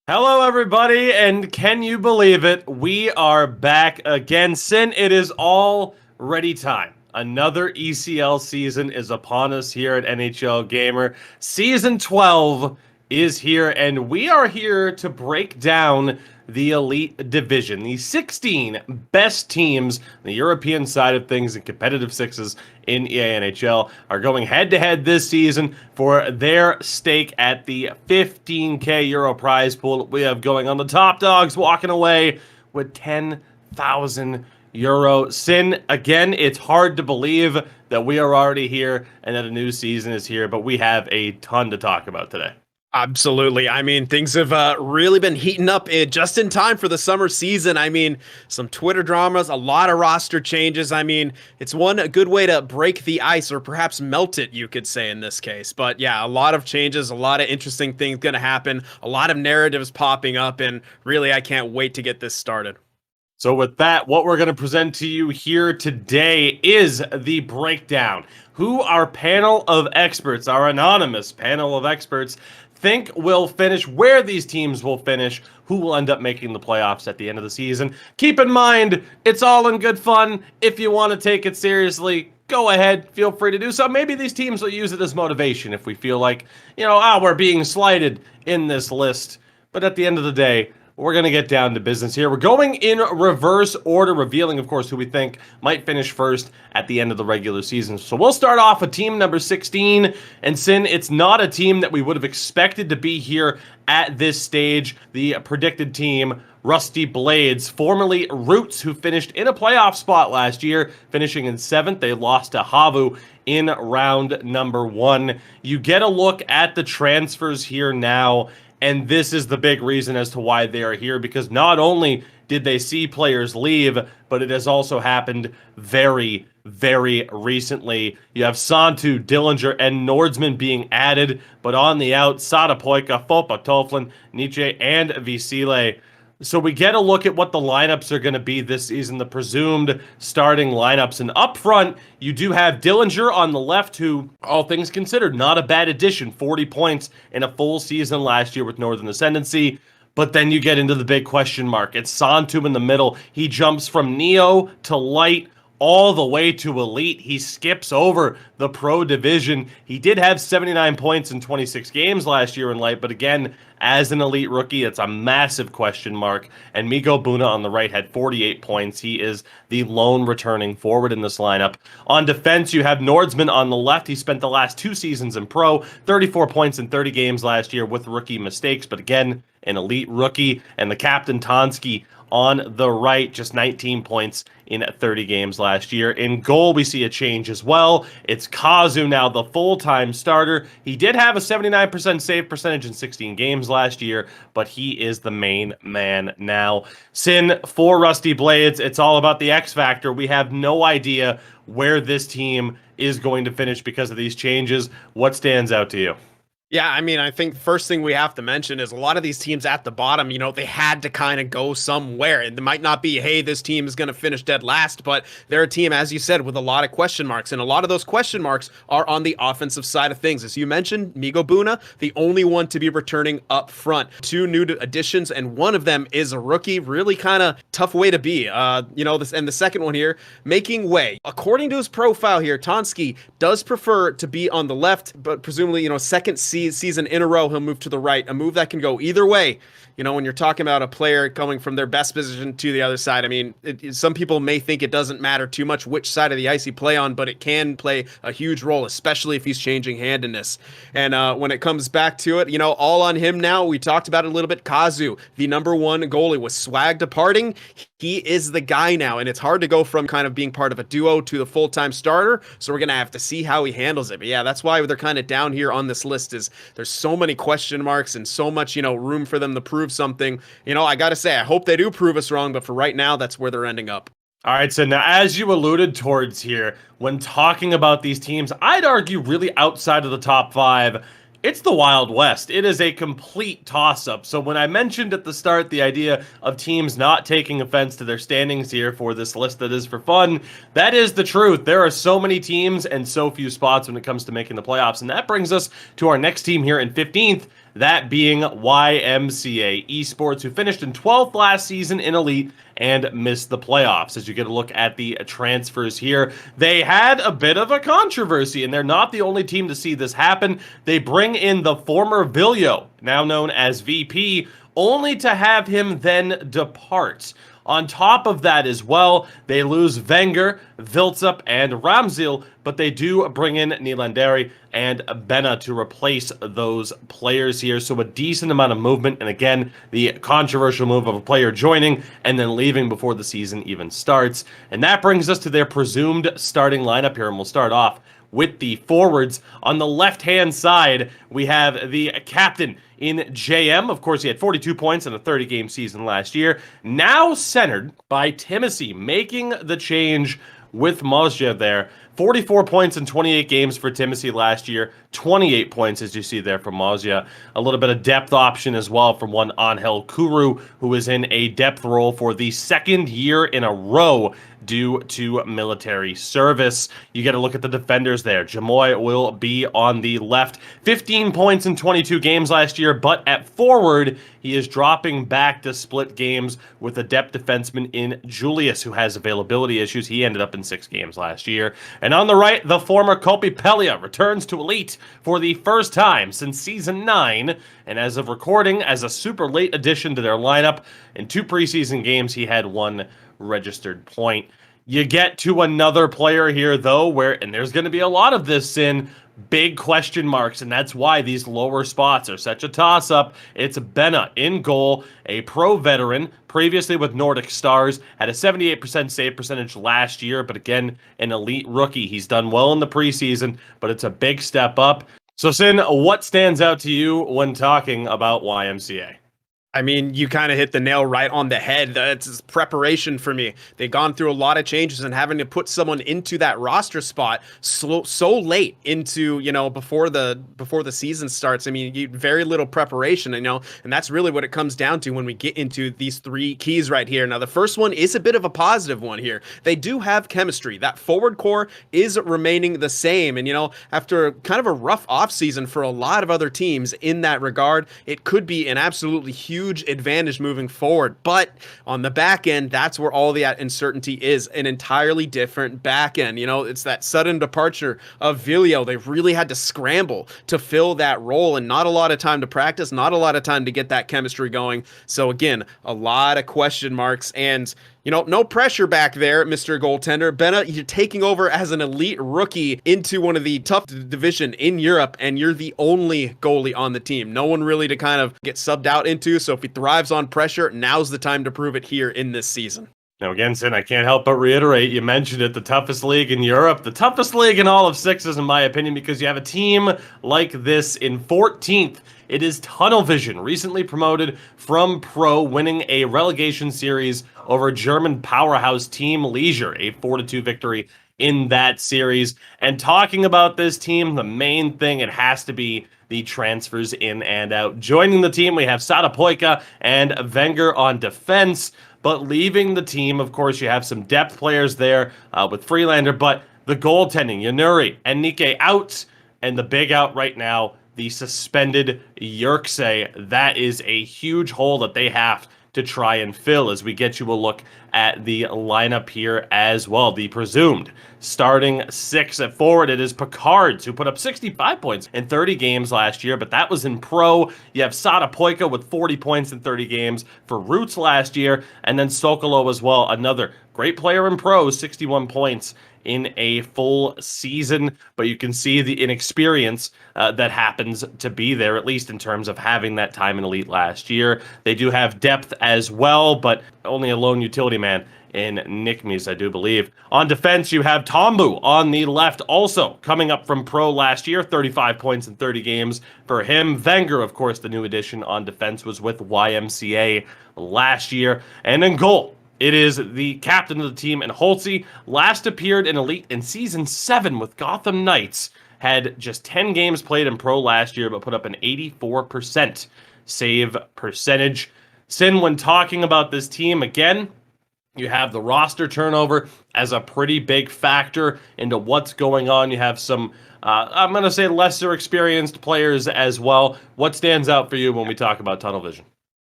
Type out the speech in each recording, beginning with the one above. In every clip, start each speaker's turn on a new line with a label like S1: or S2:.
S1: Hello, everybody, and can you believe it? We are back again. It is already time. Another ECL season is upon us here at NHL Gamer. Season 12 is here, and we are here to break down the Elite Division. The 16 best teams, the European side of things, and competitive sixes in EA NHL are going head-to-head this season for their stake at the 15K Euro prize pool we have going on. The top dogs walking away with 10,000 Euro. Again, it's hard to believe that we are already here and that a new season is here, but we have a ton to talk about today.
S2: Absolutely. I mean, things have really been heating up just in time for the summer season. I mean, some Twitter dramas, a lot of roster changes. I mean, it's a good way to break the ice or perhaps melt it, you could say in this case. But yeah, a lot of changes, a lot of interesting things going to happen, a lot of narratives popping up, and really, I can't wait to get this started.
S1: So with that, what we're going to present to you here today is the breakdown. Who our panel of experts, our anonymous panel of experts, think will finish, where these teams will finish, who will end up making the playoffs at the end of the season. Keep in mind, it's all in good fun. If you want to take it seriously, go ahead, feel free to do so. Maybe these teams will use it as motivation if we feel like, we're being slighted in this list. But at the end of the day, we're going to get down to business here. We're going in reverse order, revealing, of course, who we think might finish first at the end of the regular season. So we'll start off with team number 16. And it's not a team that we would have expected to be here at this stage. The predicted team, Rusty Blades, formerly Roots, who finished in a playoff spot last year, finishing in 7th. They lost to HAVU in round number 1. You get a look at the transfers here now. And this is the big reason as to why they are here, because not only did they see players leave, but it has also happened very, very recently. You have Santu, Dillinger, and Nordsman being added, but on the out, Satapoika, Fopa, Toflin, Nietzsche, and Visile. So we get a look at what the lineups are going to be this season, the presumed starting lineups. And up front, you do have Dillinger on the left, who, all things considered, not a bad addition. 40 points in a full season last year with Northern Ascendancy. But then you get into the big question mark. It's Santu in the middle. He jumps from Neo to Light all the way to Elite. He skips over the Pro Division. He did have 79 points in 26 games last year in Light, but again, as an Elite rookie, it's a massive question mark. And Migo Buna on the right had 48 points. He is the lone returning forward in this lineup. On defense, you have Nordsman on the left. He spent the last 2 seasons in Pro, 34 points in 30 games last year with rookie mistakes, but again, an Elite rookie. And the captain, Tansky, on the right, just 19 points in 30 games last year. In goal, we see a change as well. It's Kazu now the full-time starter. He did have a 79% save percentage in 16 games last year, but he is the main man now. For Rusty Blades, it's all about the X Factor. We have no idea where this team is going to finish because of these changes. What stands out to you?
S2: Yeah, I mean, I think first thing we have to mention is a lot of these teams at the bottom, they had to kind of go somewhere. And it might not be, hey, this team is going to finish dead last, but they're a team, as you said, with a lot of question marks. And a lot of those question marks are on the offensive side of things. As you mentioned, Migo Buna, the only one to be returning up front. 2 new additions, and one of them is a rookie. Really kind of tough way to be. And the second one here, making way. According to his profile here, Tansky does prefer to be on the left, but presumably, second season in a row, he'll move to the right, a move that can go either way. When you're talking about a player coming from their best position to the other side, I mean, some people may think it doesn't matter too much which side of the ice he play on, but it can play a huge role, especially if he's changing handedness. And when it comes back to it, all on him now. We talked about it a little bit. Kazu, the number 1 goalie, with Swag departing, he is the guy now, and it's hard to go from kind of being part of a duo to the full-time starter, so we're going to have to see how he handles it. But yeah, that's why they're kind of down here on this list, is there's so many question marks and so much, room for them to prove something. I got to say, I hope they do prove us wrong, but for right now, that's where they're ending up.
S1: All right, so now as you alluded towards here, when talking about these teams, I'd argue really outside of the top 5, it's the Wild West. It is a complete toss-up. So when I mentioned at the start the idea of teams not taking offense to their standings here for this list that is for fun, that is the truth. There are so many teams and so few spots when it comes to making the playoffs. And that brings us to our next team here in 15th, that being YMCA Esports, who finished in 12th last season in Elite and missed the playoffs. As you get a look at the transfers here, they had a bit of a controversy, and they're not the only team to see this happen. They bring in the former Viljo, now known as VP, only to have him then depart. On top of that as well, they lose Wenger, Viltzup, and Ramzil, but they do bring in Nilanderi and Benna to replace those players here. So a decent amount of movement, and again, the controversial move of a player joining and then leaving before the season even starts. And that brings us to their presumed starting lineup here, and we'll start off with the forwards. On the left-hand side, we have the captain in JM. Of course, he had 42 points in a 30-game season last year. Now centered by Timothy, making the change with Mozja there. 44 points in 28 games for Timothy last year. 28 points, as you see there, from Mozja. A little bit of depth option as well from one Angel Kuru, who is in a depth role for the second year in a row due to military service. You get a look at the defenders there. Jamoy will be on the left. 15 points in 22 games last year, but at forward, he is dropping back to split games with a depth defenseman in Julius, who has availability issues. He ended up in 6 games last year. And on the right, the former Kopi Pelia returns to Elite for the first time since Season 9, and as of recording, as a super late addition to their lineup. In 2 preseason games, he had 1 registered point. You get to another player here, though, and there's going to be a lot of this in big question marks, and that's why these lower spots are such a toss-up. It's Benna in goal, a pro veteran, previously with Nordic Stars, had a 78% save percentage last year, but again, an elite rookie. He's done well in the preseason, but it's a big step up. So, Sin, what stands out to you when talking about YMCA?
S2: I mean, you kind of hit the nail right on the head. That's preparation for me. They've gone through a lot of changes, and having to put someone into that roster spot so late into, before the season starts. I mean, very little preparation, and that's really what it comes down to when we get into these 3 keys right here. Now, the first one is a bit of a positive one here. They do have chemistry. That forward core is remaining the same, and after kind of a rough offseason for a lot of other teams in that regard, it could be an absolutely huge advantage moving forward. But on the back end, that's where all the uncertainty is. An entirely different back end. It's that sudden departure of Viljo. They've really had to scramble to fill that role, and not a lot of time to practice, not a lot of time to get that chemistry going. So again, a lot of question marks, and no pressure back there, Mr. Goaltender. Benna, you're taking over as an elite rookie into one of the tough division in Europe, and you're the only goalie on the team. No one really to kind of get subbed out into, so if he thrives on pressure, now's the time to prove it here in this season.
S1: Now, again, Sin, I can't help but reiterate, you mentioned it, the toughest league in Europe, the toughest league in all of Sixes, in my opinion, because you have a team like this in 14th. It is Tunnel Vision, recently promoted from Pro, winning a relegation series over German powerhouse team Leisure, a 4-2 victory in that series. And talking about this team, the main thing, it has to be the transfers in and out. Joining the team, we have Satapoika and Wenger on defense, but leaving the team, of course, you have some depth players there with Freelander, but the goaltending, Yanuri and Nike out, and the big out right now, the suspended Yerkse. That is a huge hole that they have to try and fill as we get you a look at the lineup here as well. The presumed starting 6 at forward, it is Picards, who put up 65 points in 30 games last year, but that was in Pro. You have Satapoika with 40 points in 30 games for Roots last year, and then Sokolo as well, another great player in Pro, 61 points in a full season, but you can see the inexperience that happens to be there, at least in terms of having that time in Elite last year. They do have depth as well, but only a lone utility man in Nickmees, I do believe. On defense, you have Tombu on the left, also coming up from Pro last year, 35 points in 30 games for him. Wenger, of course, the new addition on defense, was with YMCA last year. And in goal, it is the captain of the team, and Holtzy last appeared in Elite in Season 7 with Gotham Knights. Had just 10 games played in Pro last year, but put up an 84% save percentage. Sin, when talking about this team, again, You have the roster turnover as a pretty big factor into what's going on. You have some, I'm going to say, lesser experienced players as well. What stands out for you when we talk about tunnel vision?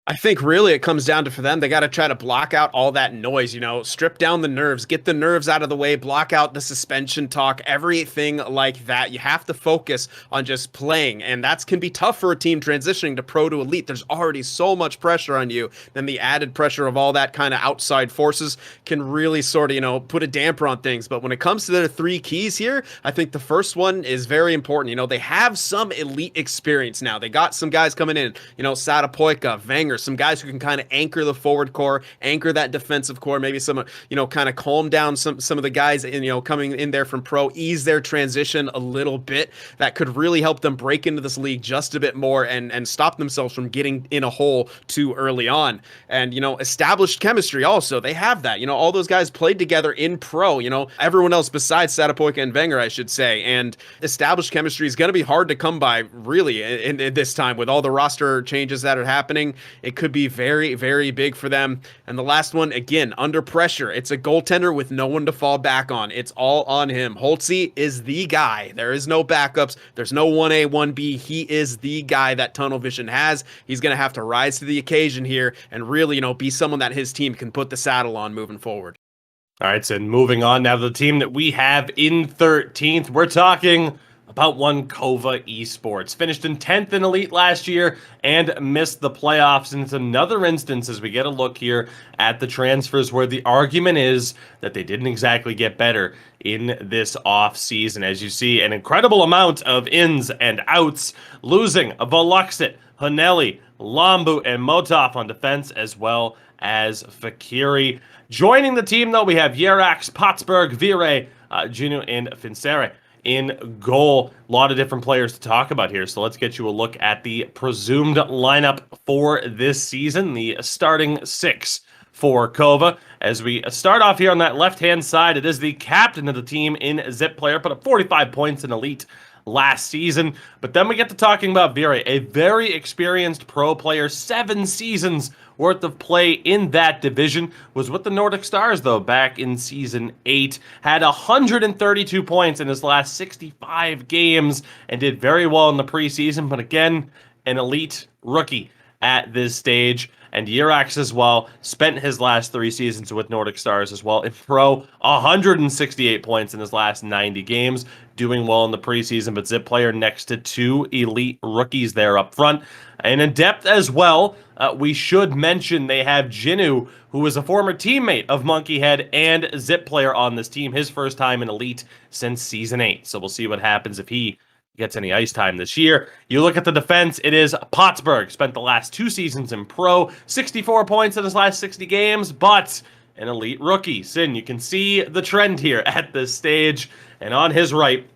S2: I think really it comes down to, for them, they got to try to block out all that noise, strip down the nerves, get the nerves out of the way, block out the suspension talk, everything like that. You have to focus on just playing, and that can be tough for a team transitioning to pro to elite. There's already so much pressure on you. Then the added pressure of all that kind of outside forces can really sort of, put a damper on things. But when it comes to their three keys here, I think the first one is very important. They have some elite experience now. They got some guys coming in, Satapoika, Wenger, some guys who can kind of anchor the forward core, anchor that defensive core, maybe some, kind of calm down some of the guys, coming in there from pro, ease their transition a little bit. That could really help them break into this league just a bit more and stop themselves from getting in a hole too early on. And, established chemistry also, they have that. All those guys played together in pro, everyone else besides Satapoika and Wenger, I should say. And established chemistry is going to be hard to come by, really, in this time with all the roster changes that are happening. It could be very, very big for them. And the last one, again, under pressure. It's a goaltender with no one to fall back on. It's all on him. Holtzy is the guy. There is no backups. There's no 1A, 1B. He is the guy that tunnel vision has. He's going to have to rise to the occasion here and really, be someone that his team can put the saddle on moving forward.
S1: All right, so moving on now to the team that we have in 13th. We're talking about one Kova Esports. Finished in 10th in Elite last year and missed the playoffs. And it's another instance as we get a look here at the transfers where the argument is that they didn't exactly get better in this off season. As you see, an incredible amount of ins and outs, losing Veluxit, Hanelli, Lambu, and Motov on defense, as well as Fakiri. Joining the team, though, we have Yerax, Pottsberg, Vire, Ginu, and Finsere in goal. A lot of different players to talk about here, so let's get you a look at the presumed lineup for this season, the starting six for Kova. As we start off here on that left-hand side, it is the captain of the team in Zip Player, put up 45 points in Elite last season. But then we get to talking about Vire, a very experienced pro player, 7 seasons worth of play in that division. Was with the Nordic Stars, though, back in Season 8. Had 132 points in his last 65 games and did very well in the preseason. But again, an elite rookie at this stage. And Yerax as well spent his last 3 seasons with Nordic Stars as well. In pro, 168 points in his last 90 games. Doing well in the preseason, but Zip Player next to 2 elite rookies there up front. And in depth as well, we should mention they have Jinu, who is a former teammate of Monkeyhead and Zip Player on this team. His first time in Elite since Season 8. So we'll see what happens if he gets any ice time this year. You look at the defense, it is Pottsberg. Spent the last 2 seasons in pro, 64 points in his last 60 games, but an elite rookie. Sin, you can see the trend here at this stage. And on his right,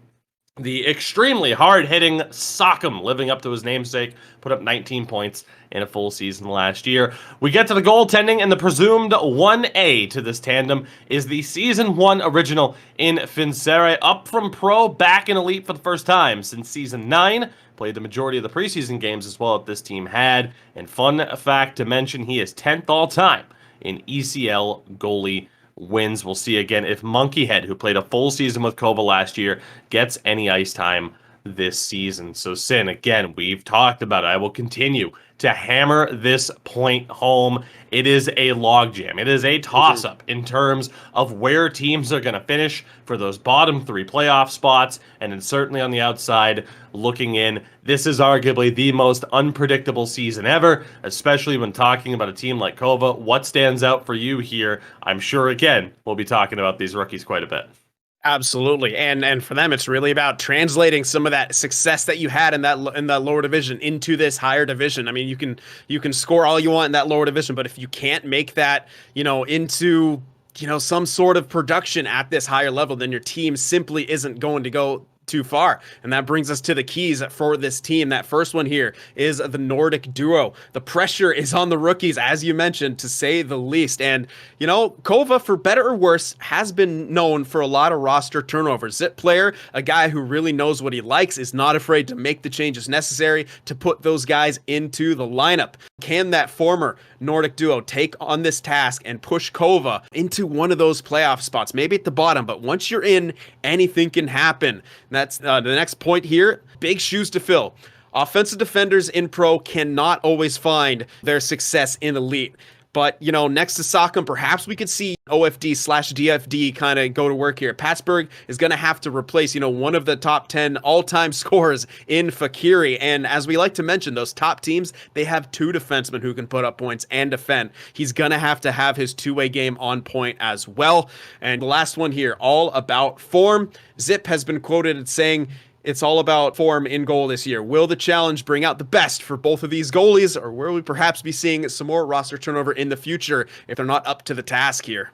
S1: the extremely hard-hitting Sockham, living up to his namesake, put up 19 points in a full season last year. We get to the goaltending, and the presumed 1A to this tandem is the Season 1 original in Finsere, up from pro, back in Elite for the first time since Season 9. Played the majority of the preseason games as well that this team had. And fun fact to mention, he is 10th all-time in ECL goalie wins. We'll see again if Monkeyhead, who played a full season with Kova last year, gets any ice time this season. So Sin, again, we've talked about it. I will continue to hammer this point home. It is a logjam. It is a toss-up in terms of where teams are going to finish for those bottom 3 playoff spots, and then certainly on the outside looking in, this is arguably the most unpredictable season ever, especially when talking about a team like Kova. What stands out for you here? I'm sure, again, we'll be talking about these rookies quite a bit.
S2: Absolutely, and for them, it's really about translating some of that success that you had in that lower division into this higher division. I mean, you can score all you want in that lower division, but if you can't make that, into some sort of production at this higher level, then your team simply isn't going to go too far. And that brings us to the keys for this team. That first one here is the Nordic duo. The pressure is on the rookies, as you mentioned, to say the least. And, you know, Kova, for better or worse, has been known for a lot of roster turnovers. Zip player, a guy who really knows what he likes, is not afraid to make the changes necessary to put those guys into the lineup. Can that former Nordic duo take on this task and push Kova into one of those playoff spots? Maybe at the bottom, but once you're in, anything can happen. And that's the next point here. Big shoes to fill. Offensive defenders in pro cannot always find their success in elite. But, you know, next to Sock'em, perhaps we could see OFD/DFD kind of go to work here. Pattsburg is going to have to replace, you know, one of the top 10 all-time scorers in Fakiri. And as we like to mention, those top teams, they have two defensemen who can put up points and defend. He's going to have his two-way game on point as well. And the last one here, all about form. Zip has been quoted as saying, it's all about form in goal this year. Will the challenge bring out the best for both of these goalies, or will we perhaps be seeing some more roster turnover in the future if they're not up to the task here?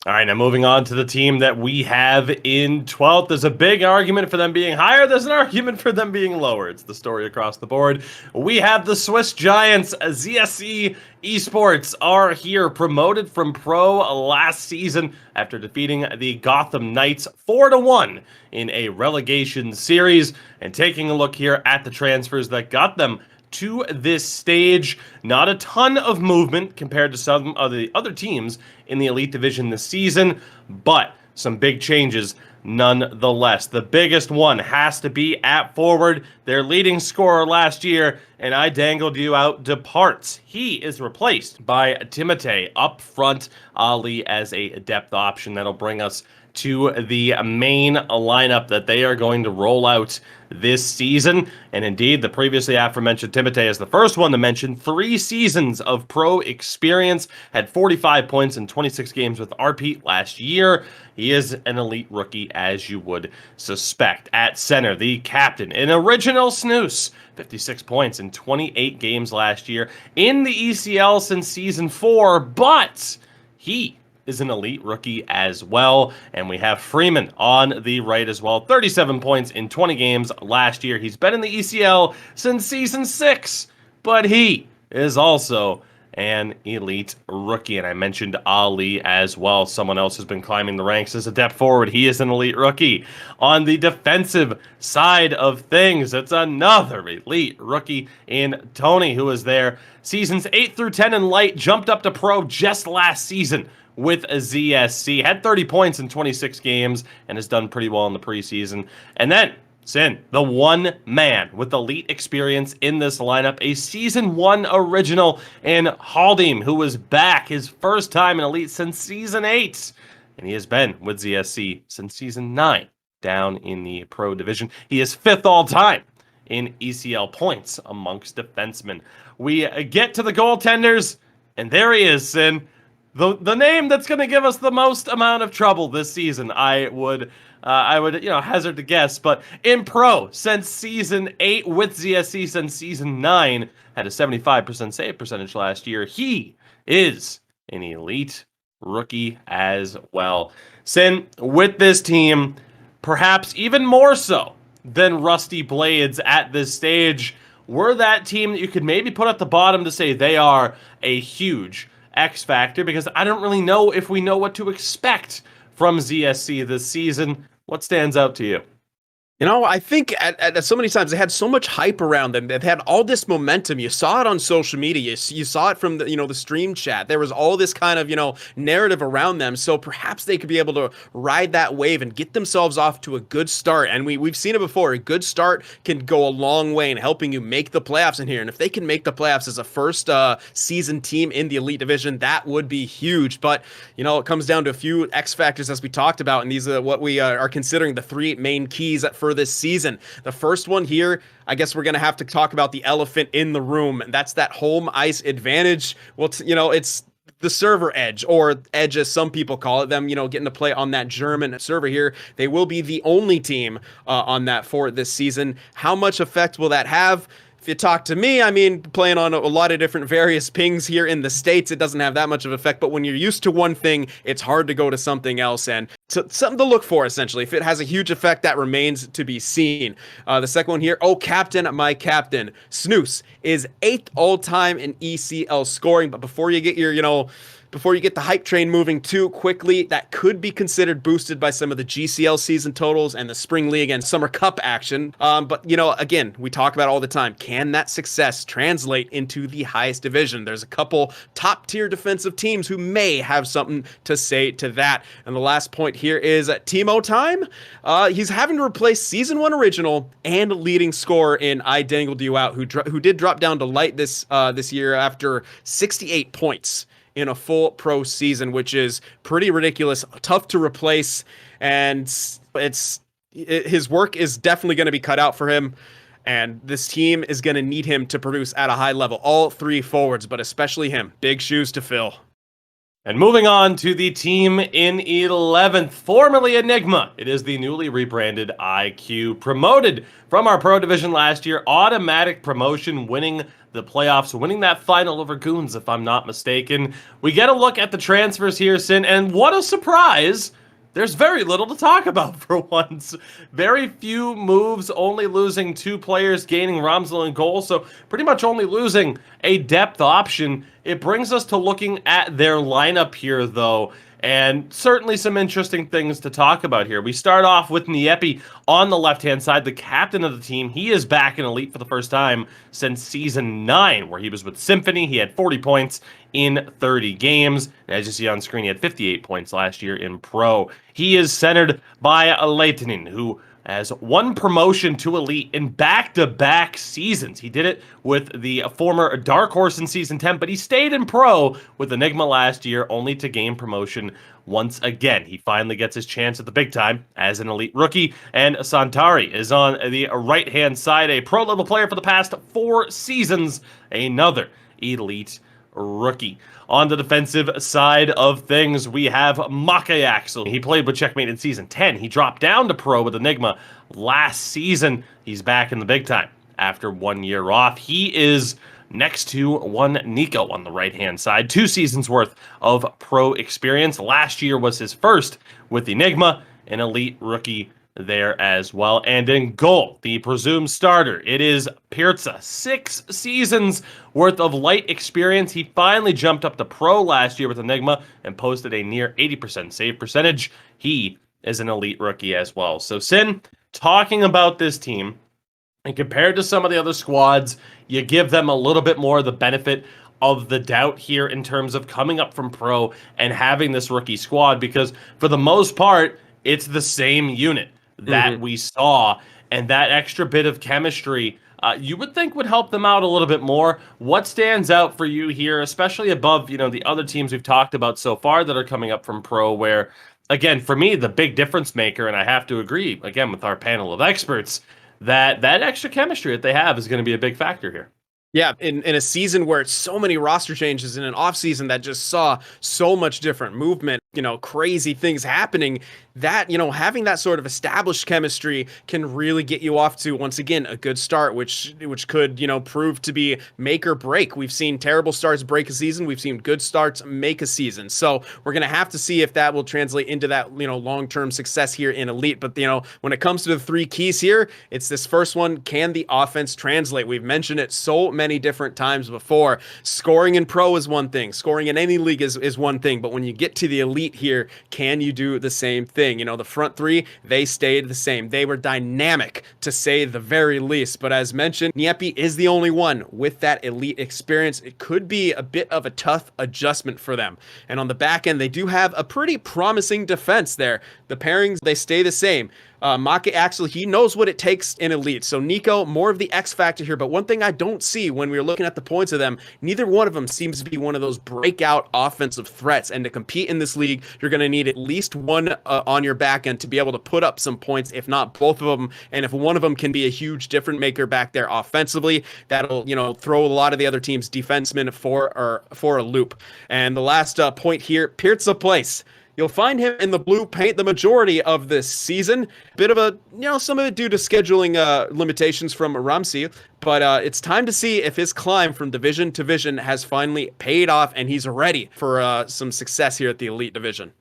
S1: All right, now moving on to the team that we have in 12th. There's a big argument for them being higher. There's an argument for them being lower. It's the story across the board. We have the Swiss Giants. ZSC Esports are here, promoted from pro last season after defeating the Gotham Knights 4-1 in a relegation series. And taking a look here at the transfers that got them to this stage, not a ton of movement compared to some of the other teams in the Elite Division this season, but some big changes nonetheless. The biggest one has to be at forward. Their leading scorer last year, and I dangled you out, departs. He is replaced by Timotei up front. Ali as a depth option. That'll bring us to the main lineup that they are going to roll out this season. And indeed, the previously aforementioned Timotei is the first one to mention. 3 seasons of pro experience, had 45 points in 26 games with RP last year. He is an elite rookie, as you would suspect. At center, the captain, an original snooze, 56 points in 28 games last year in the ECL since season 4, but he is an elite rookie as well. And we have Freeman on the right as well. 37 points in 20 games last year. He's been in the ECL since season 6, but he is also an elite rookie. And I mentioned Ali as well. Someone else has been climbing the ranks as a depth forward. He is an elite rookie. On the defensive side of things, it's another elite rookie in Tony, who is there. Seasons 8 through 10 in light, jumped up to pro just last season with a ZSC, had 30 points in 26 games, and has done pretty well in the preseason. And then, Sin, the one man with elite experience in this lineup, a Season 1 original in Haldim, who was back his first time in Elite since Season 8. And he has been with ZSC since Season 9, down in the Pro Division. He is 5th all-time in ECL points amongst defensemen. We get to the goaltenders, and there he is, Sin. The name that's going to give us the most amount of trouble this season, I would hazard to guess. But in pro, since season 8 with ZSC, since season 9, had a 75% save percentage last year. He is an elite rookie as well. Sin, with this team, perhaps even more so than Rusty Blades at this stage, we're that team that you could maybe put at the bottom to say they are a huge X factor, because I don't really know if we know what to expect from ZSC this season. What stands out to you?
S2: You know, I think at so many times they had so much hype around them. They've had all this momentum. You saw it on social media. You saw it from the stream chat. There was all this kind of narrative around them. So perhaps they could be able to ride that wave and get themselves off to a good start. And we've seen it before. A good start can go a long way in helping you make the playoffs in here. And if they can make the playoffs as a first season team in the Elite Division, that would be huge. But it comes down to a few X factors as we talked about, and these are what we are considering the 3 main keys for this season. The first one here, I guess we're going to have to talk about the elephant in the room, and that's that home ice advantage. Well, it's the server edge, or edge as some people call it, them, getting to play on that German server here. They will be the only team on that for this season. How much effect will that have? If you talk to me, I mean, playing on a lot of different various pings here in the States, it doesn't have that much of an effect. But when you're used to one thing, it's hard to go to something else. And so, something to look for, essentially. If it has a huge effect, that remains to be seen. The second one here, oh, captain, my captain. Snooze is 8th all-time in ECL scoring. But before you get your, before you get the hype train moving too quickly, that could be considered boosted by some of the GCL season totals and the Spring League and Summer Cup action. But, again, we talk about all the time, can that success translate into the highest division? There's a couple top-tier defensive teams who may have something to say to that. And the last point here is Timo time. He's having to replace Season 1 original and leading scorer in I Dangled You Out, who did drop down to light this year after 68 points in a full pro season, which is pretty ridiculous, tough to replace, and his work is definitely going to be cut out for him, and this team is going to need him to produce at a high level. All three forwards, but especially him. Big shoes to fill.
S1: And moving on to the team in 11th, formerly Enigma. It is the newly rebranded IQ, promoted from our pro division last year. Automatic promotion, winning the playoffs, winning that final over Goons, if I'm not mistaken. We get a look at the transfers here, Sin, and what a surprise! There's very little to talk about for once. Very few moves, only losing 2 players, gaining Ramsel and goal, so pretty much only losing a depth option. It brings us to looking at their lineup here, though, and certainly some interesting things to talk about here. We start off with JYP on the left-hand side, the captain of the team. He is back in Elite for the first time since Season 9, where he was with Symphony. He had 40 points in 30 games. As you see on screen, he had 58 points last year in Pro. He is centered by Leitinen, who has 1 promotion to Elite in back-to-back seasons. He did it with the former Dark Horse in Season 10, but he stayed in Pro with Enigma last year, only to gain promotion once again. He finally gets his chance at the big time as an Elite rookie, and Santari is on the right-hand side, a pro-level player for the past 4 seasons, another Elite rookie. On the defensive side of things, we have Makayaxel. He played with Checkmate in Season 10. He dropped down to Pro with Enigma last season. He's back in the big time after 1 year off. He is next to one Nico on the right-hand side. 2 seasons worth of Pro experience. Last year was his first with Enigma, an Elite rookie there as well. And in goal, the presumed starter, it is Pirza. 6 seasons worth of light experience. He finally jumped up to Pro last year with Enigma and posted a near 80% save percentage. He is an Elite rookie as well. So, Sin, talking about this team, and compared to some of the other squads, you give them a little bit more of the benefit of the doubt here in terms of coming up from Pro and having this rookie squad, because for the most part, it's the same unit that we saw, and that extra bit of chemistry you would think would help them out a little bit more. What stands out for you here, especially above, the other teams we've talked about so far that are coming up from Pro, where, again, for me, the big difference maker, and I have to agree, again, with our panel of experts, that extra chemistry that they have is going to be a big factor here.
S2: Yeah, in a season where it's so many roster changes, in an offseason that just saw so much different movement, crazy things happening, that, having that sort of established chemistry can really get you off to, once again, a good start, which could, prove to be make or break. We've seen terrible starts break a season. We've seen good starts make a season. So we're going to have to see if that will translate into that, long-term success here in Elite. But, when it comes to the 3 keys here, it's this first one: can the offense translate? We've mentioned it so many different times before. Scoring in Pro is one thing. Scoring in any league is one thing. But when you get to the Elite here, can you do the same thing? The front 3, they stayed the same. They were dynamic, to say the very least. But as mentioned, JYP is the only one with that Elite experience. It could be a bit of a tough adjustment for them. And on the back end, they do have a pretty promising defense there. The pairings, they stay the same. Makayaxel, he knows what it takes in Elite. So Nico, more of the X factor here. But one thing I don't see when we're looking at the points of them, neither one of them seems to be one of those breakout offensive threats. And to compete in this league, you're going to need at least one on your back end to be able to put up some points, if not both of them. And if one of them can be a huge difference maker back there offensively, that'll, throw a lot of the other team's defensemen for a loop. And the last point here, Pirza Place. You'll find him in the blue paint the majority of this season. Bit of a, some of it due to scheduling limitations from Ramsey, but it's time to see if his climb from division to division has finally paid off and he's ready for some success here at the Elite Division.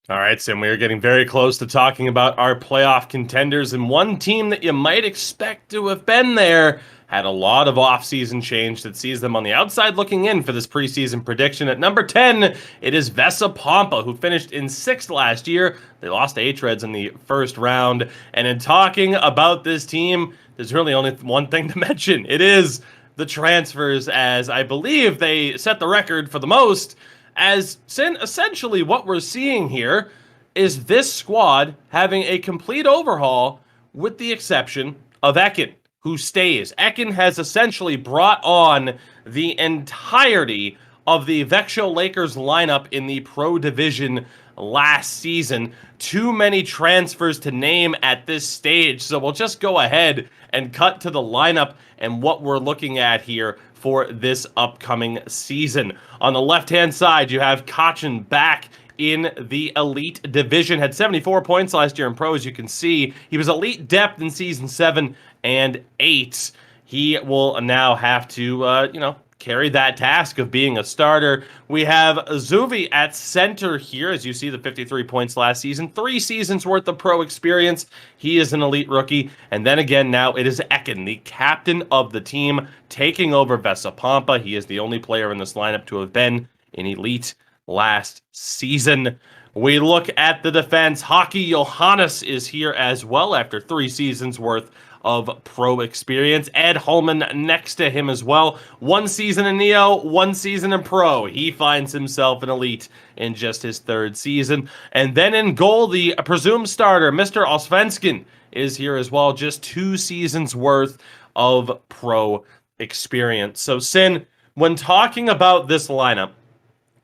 S1: All right, Sim, we are getting very close to talking about our playoff contenders, and one team that you might expect to have been there had a lot of offseason change that sees them on the outside looking in for this preseason prediction. At number 10, it is Vesa Pompa, who finished in 6th last year. They lost to HREDS in the first round. And in talking about this team, there's really only one thing to mention. It is the transfers, as I believe they set the record for the most. As essentially what we're seeing here is this squad having a complete overhaul with the exception of Ekin, who stays. Ekin has essentially brought on the entirety of the Växjö Lakers lineup in the Pro Division last season. Too many transfers to name at this stage, so we'll just go ahead and cut to the lineup and what we're looking at here for this upcoming season. On the left-hand side, you have Kachin back in the Elite Division. Had 74 points last year in Pro, as you can see. He was Elite Depth in Season 7 and 8. He will now have to, carry that task of being a starter. We have Zuvi at center here, as you see, the 53 points last season. 3 seasons worth of pro experience. He is an elite rookie. And then again, now it is Ekin, the captain of the team, taking over Vesa Pompa. He is the only player in this lineup to have been in elite last season. We look at the defense. Hockey Johannes is here as well after 3 seasons worth of pro experience. Ed Holman next to him as well. 1 season in Neo, 1 season in pro. He finds himself an elite in just his 3rd season. And then in goal, the presumed starter, Mr. Osvenskin, is here as well. Just 2 seasons worth of pro experience. So, Sin, when talking about this lineup,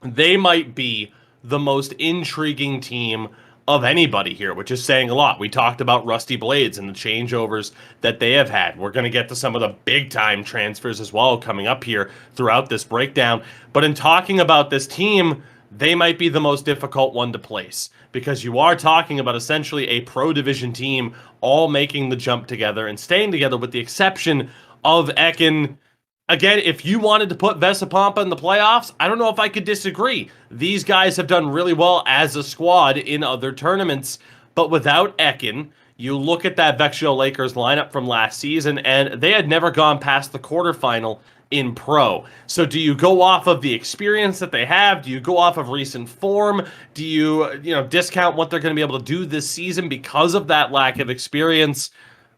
S1: they might be the most intriguing team of anybody here, which is saying a lot. We talked about Rusty Blades and the changeovers that they have had. We're going to get to some of the big-time transfers as well coming up here throughout this breakdown. But in talking about this team, they might be the most difficult one to place because you are talking about essentially a pro division team all making the jump together and staying together with the exception of Ekin. Again, if you wanted to put Vesa Pompa in the playoffs, I don't know if I could disagree. These guys have done really well as a squad in other tournaments, but without Ekin, you look at that Växjö Lakers lineup from last season, and they had never gone past the quarterfinal in pro. So do you go off of the experience that they have? Do you go off of recent form? Do you, discount what they're going to be able to do this season because of that lack of experience?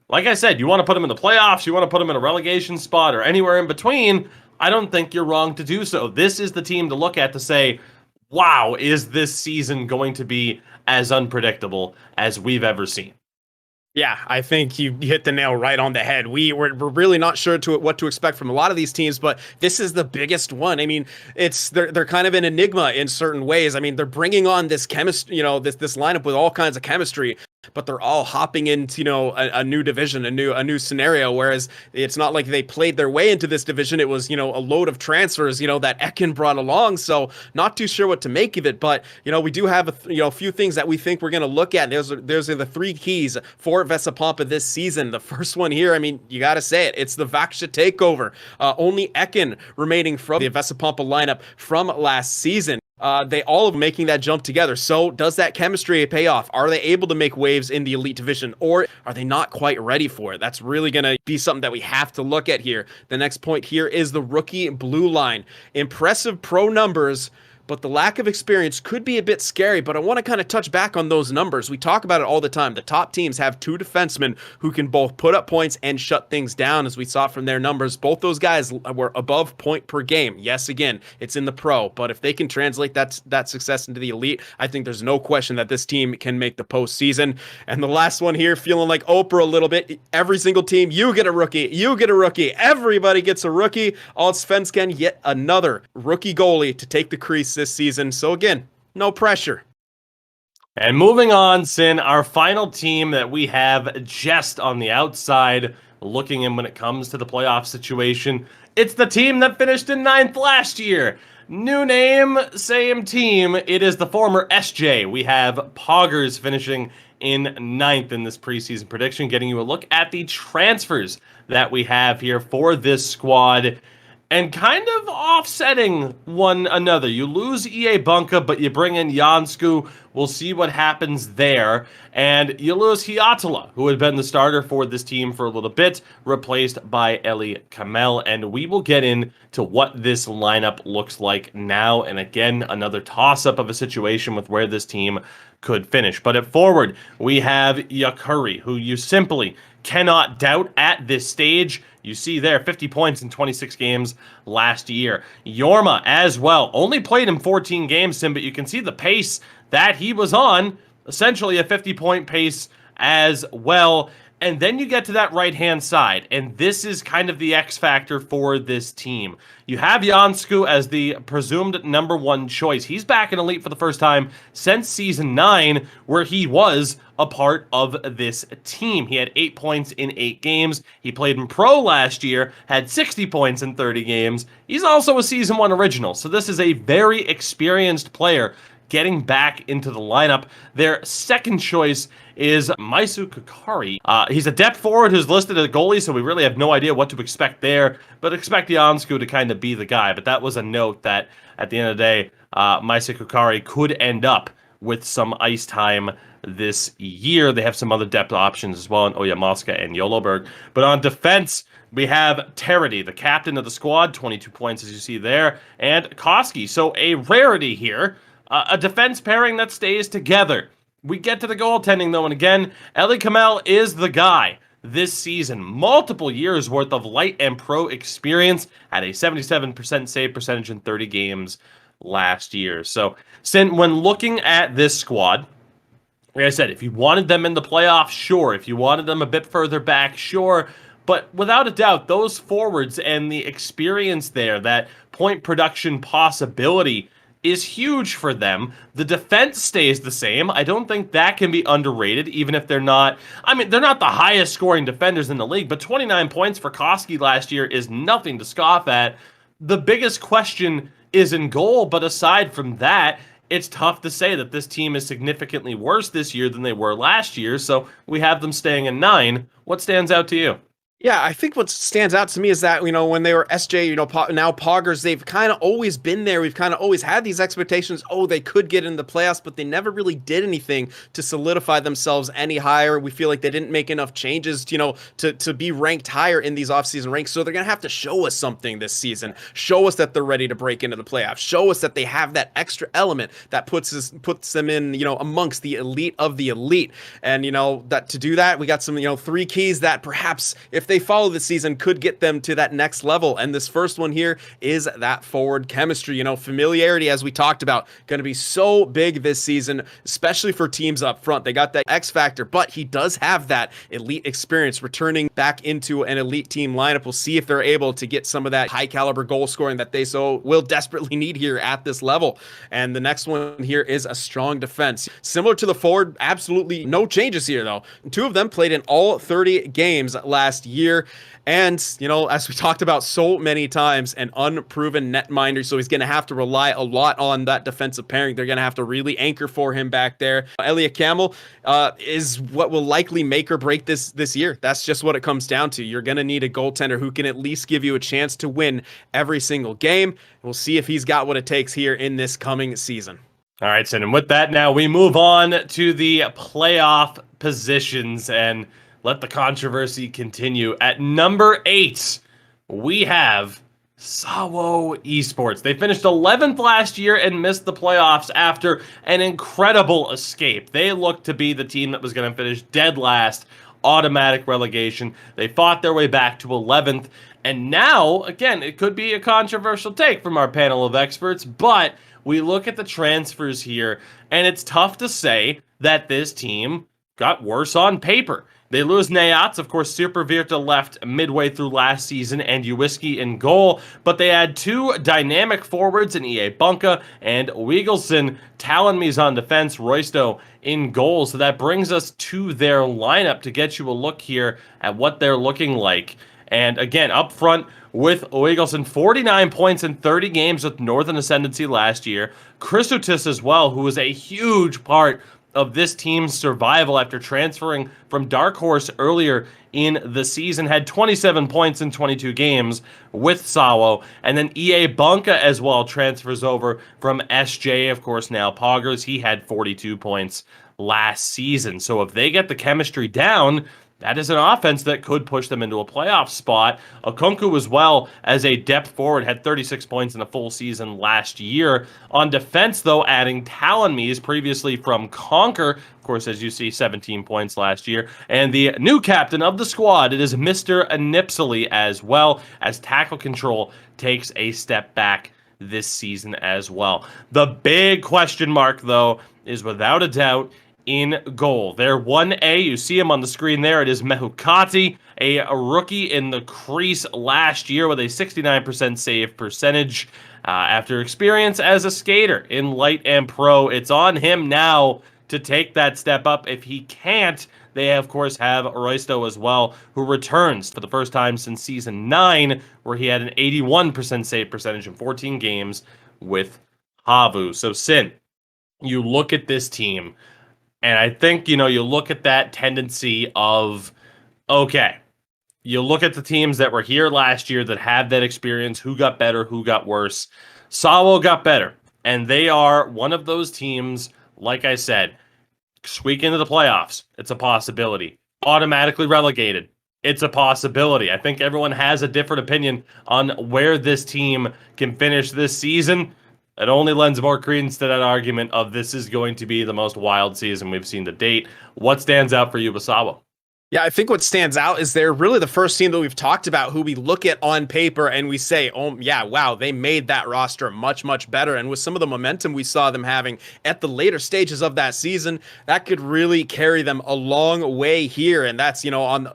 S1: Like I said, you want to put them in the playoffs, you want to put them in a relegation spot or anywhere in between, I don't think you're wrong to do so. This is the team to look at to say, wow, is this season going to be as unpredictable as we've ever seen?
S2: Yeah, I think you hit the nail right on the head. We're really not sure what to expect from a lot of these teams, but this is the biggest one. I mean, they're kind of an enigma in certain ways. I mean, they're bringing on this chemistry, this lineup with all kinds of chemistry, but they're all hopping into a new division, a new scenario. Whereas it's not like they played their way into this division. It was a load of transfers that Ekin brought along. So not too sure what to make of it. But we do have a few things that we think we're going to look at. Those are the 3 keys for Vesa Pompa this season. The first one here, I mean, you got to say it. It's the Växjö takeover. Only Ekin remaining from the Vesa Pompa lineup from last season. They all are making that jump together. So does that chemistry pay off? Are they able to make waves in the elite division, or are they not quite ready for it? That's really going to be something that we have to look at here. The next point here is the rookie blue line. Impressive pro numbers, but the lack of experience could be a bit scary, but I want to kind of touch back on those numbers. We talk about it all the time. The top teams have 2 defensemen who can both put up points and shut things down, as we saw from their numbers. Both those guys were above point per game. Yes, again, it's in the pro, but if they can translate that success into the elite, I think there's no question that this team can make the postseason. And the last one here, feeling like Oprah a little bit. Every single team, you get a rookie, you get a rookie. Everybody gets a rookie. Allsvenskan, yet another rookie goalie to take the crease this season. So again, no pressure.
S1: And moving on, Sin, our final team that we have just on the outside looking in when it comes to the playoff situation, it's the team that finished in 9th last year. New name, same team. It is the former SJ. We have Poggers finishing in 9th in this preseason prediction, getting you a look at the transfers that we have here for this squad and kind of offsetting one another. You lose EA Bunka, but you bring in Jansku. We'll see what happens there. And you lose Hiatala, who had been the starter for this team for a little bit, replaced by Eli Kamel. And we will get into what this lineup looks like now. And again, another toss-up of a situation with where this team could finish. But at forward, we have Yakuri, who you simply cannot doubt at this stage. You see there, 50 points in 26 games last year. Yorma as well, only played in 14 games, Sim, but you can see the pace that he was on, essentially a 50-point pace as well. And then you get to that right-hand side, and this is kind of the X factor for this team. You have Jansku as the presumed #1 choice. He's back in Elite for the first time since Season 9, where he was a part of this team. He had 8 points in 8 games. He played in Pro last year, had 60 points in 30 games. He's also a Season 1 original, so this is a very experienced player getting back into the lineup. Their second choice is Maisu Kakari. He's a depth forward who's listed as a goalie, so we really have no idea what to expect there, but expect Jansku to kind of be the guy. But that was a note that at the end of the day, Maisu Kakari could end up with some ice time this year. They have some other depth options as well in Oya Mosca and Yoloberg. But on defense, we have Terity, the captain of the squad, 22 points as you see there, and Koski. So a rarity here. A defense pairing that stays together. We get to the goaltending, though, and again, Eli Kamel is the guy this season. Multiple years worth of light and pro experience at a 77% save percentage in 30 games last year. So, when looking at this squad, like I said, if you wanted them in the playoffs, sure. If you wanted them a bit further back, sure. But without a doubt, those forwards and the experience there, that point production possibility, is huge for them. The defense stays the same. I don't think that can be underrated, even if they're not... I mean, they're not the highest scoring defenders in the league, but 29 points for Koski last year is nothing to scoff at. The biggest question is in goal, but aside from that, it's tough to say that this team is significantly worse this year than they were last year, so we have them staying in 9. What stands out to you?
S2: Yeah, I think what stands out to me is that, when they were SJ, now Poggers, they've kind of always been there. We've kind of always had these expectations, they could get in the playoffs, but they never really did anything to solidify themselves any higher. We feel like they didn't make enough changes, to be ranked higher in these offseason ranks. So they're going to have to show us something this season. Show us that they're ready to break into the playoffs. Show us that they have that extra element that puts them in, amongst the elite of the elite. And, that to do that, we got some, 3 keys that perhaps, if they follow this season, could get them to that next level. And this first one here is that forward chemistry. Familiarity, as we talked about, going to be so big this season, especially for teams up front. They got that X factor, but he does have that elite experience returning back into an elite team lineup. We'll see if they're able to get some of that high caliber goal scoring that they so will desperately need here at this level. And the next one here is a strong defense. Similar to the forward, absolutely no changes here though. 2 of them played in all 30 games last year. And, as we talked about so many times, an unproven netminder, so he's going to have to rely a lot on that defensive pairing. They're going to have to really anchor for him back there. Elliot Camel is what will likely make or break this year. That's just what it comes down to. You're going to need a goaltender who can at least give you a chance to win every single game. We'll see if he's got what it takes here in this coming season.
S1: All right, Sin, and with that now, we move on to the playoff positions and let the controversy continue. At number 8, we have SAWWO Esports. They finished 11th last year and missed the playoffs after an incredible escape. They looked to be the team that was going to finish dead last, automatic relegation. They fought their way back to 11th, and now, again, it could be a controversial take from our panel of experts, but we look at the transfers here, and it's tough to say that this team got worse on paper. They lose Nayats, of course. Super Virta left midway through last season, and Uwiski in goal. But they had 2 dynamic forwards in EA Bunka and Wiegelson. Talonmies on defense, Roysto in goal. So that brings us to their lineup to get you a look here at what they're looking like. And again, up front with Oegilson, 49 points in 30 games with Northern Ascendancy last year. Chrysotis as well, who was a huge part of this team's survival after transferring from Dark Horse earlier in the season, had 27 points in 22 games with SAWWO. And then EA Bunka as well transfers over from SJ, of course, now Poggers. He had 42 points last season. So if they get the chemistry down, that is an offense that could push them into a playoff spot. Okunku as well as a depth forward had 36 points in a full season last year. On defense, though, adding Talonmies previously from Conquer. Of course, as you see, 17 points last year. And the new captain of the squad, it is Mr. Anipsely as well, as tackle control takes a step back this season as well. The big question mark, though, is without a doubt in goal. Their 1A, you see him on the screen there. It is Mehukati, a rookie in the crease last year with a 69% save percentage. After experience as a skater in light and pro, it's on him now to take that step up. If he can't, they of course have Roysto as well, who returns for the first time since season 9, where he had an 81% save percentage in 14 games with HAVU. So Cyn, you look at this team, and I think, you look at that tendency of, okay, you look at the teams that were here last year that had that experience, who got better, who got worse. SAWWO got better, and they are one of those teams, like I said, squeak into the playoffs. It's a possibility. Automatically relegated. It's a possibility. I think everyone has a different opinion on where this team can finish this season. It only lends more credence to that argument of this is going to be the most wild season we've seen to date. What stands out for you with SAWWO?
S2: Yeah, I think what stands out is they're really the first team that we've talked about who we look at on paper and we say, oh, yeah, wow, they made that roster much, much better. And with some of the momentum we saw them having at the later stages of that season, that could really carry them a long way here. And that's, on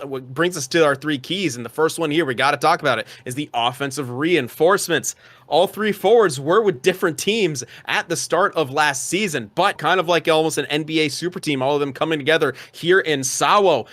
S2: what brings us to our three keys. And the first one here, we got to talk about it, is the offensive reinforcements. All three forwards were with different teams at the start of last season, but kind of like almost an NBA super team, all of them coming together here in SAWWO.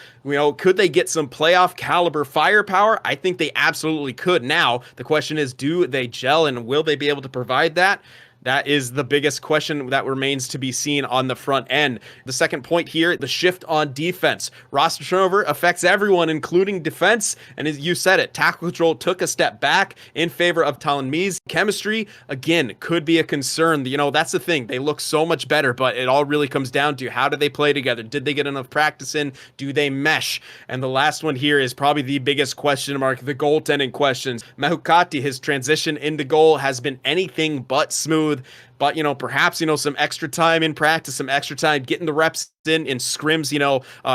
S2: Could they get some playoff caliber firepower? I think they absolutely could. Now, the question is, do they gel and will they be able to provide that? That is the biggest question that remains to be seen on the front end. The second point here, the shift on defense. Roster turnover affects everyone, including defense. And as you said it, tackle control took a step back in favor of Talonmies. Chemistry, again, could be a concern. That's the thing. They look so much better, but it all really comes down to how do they play together? Did they get enough practice in? Do they mesh? And the last one here is probably the biggest question mark, the goaltending questions. Mehukati, his transition into goal has been anything but smooth. But, perhaps, some extra time in practice, some extra time getting the reps in scrims,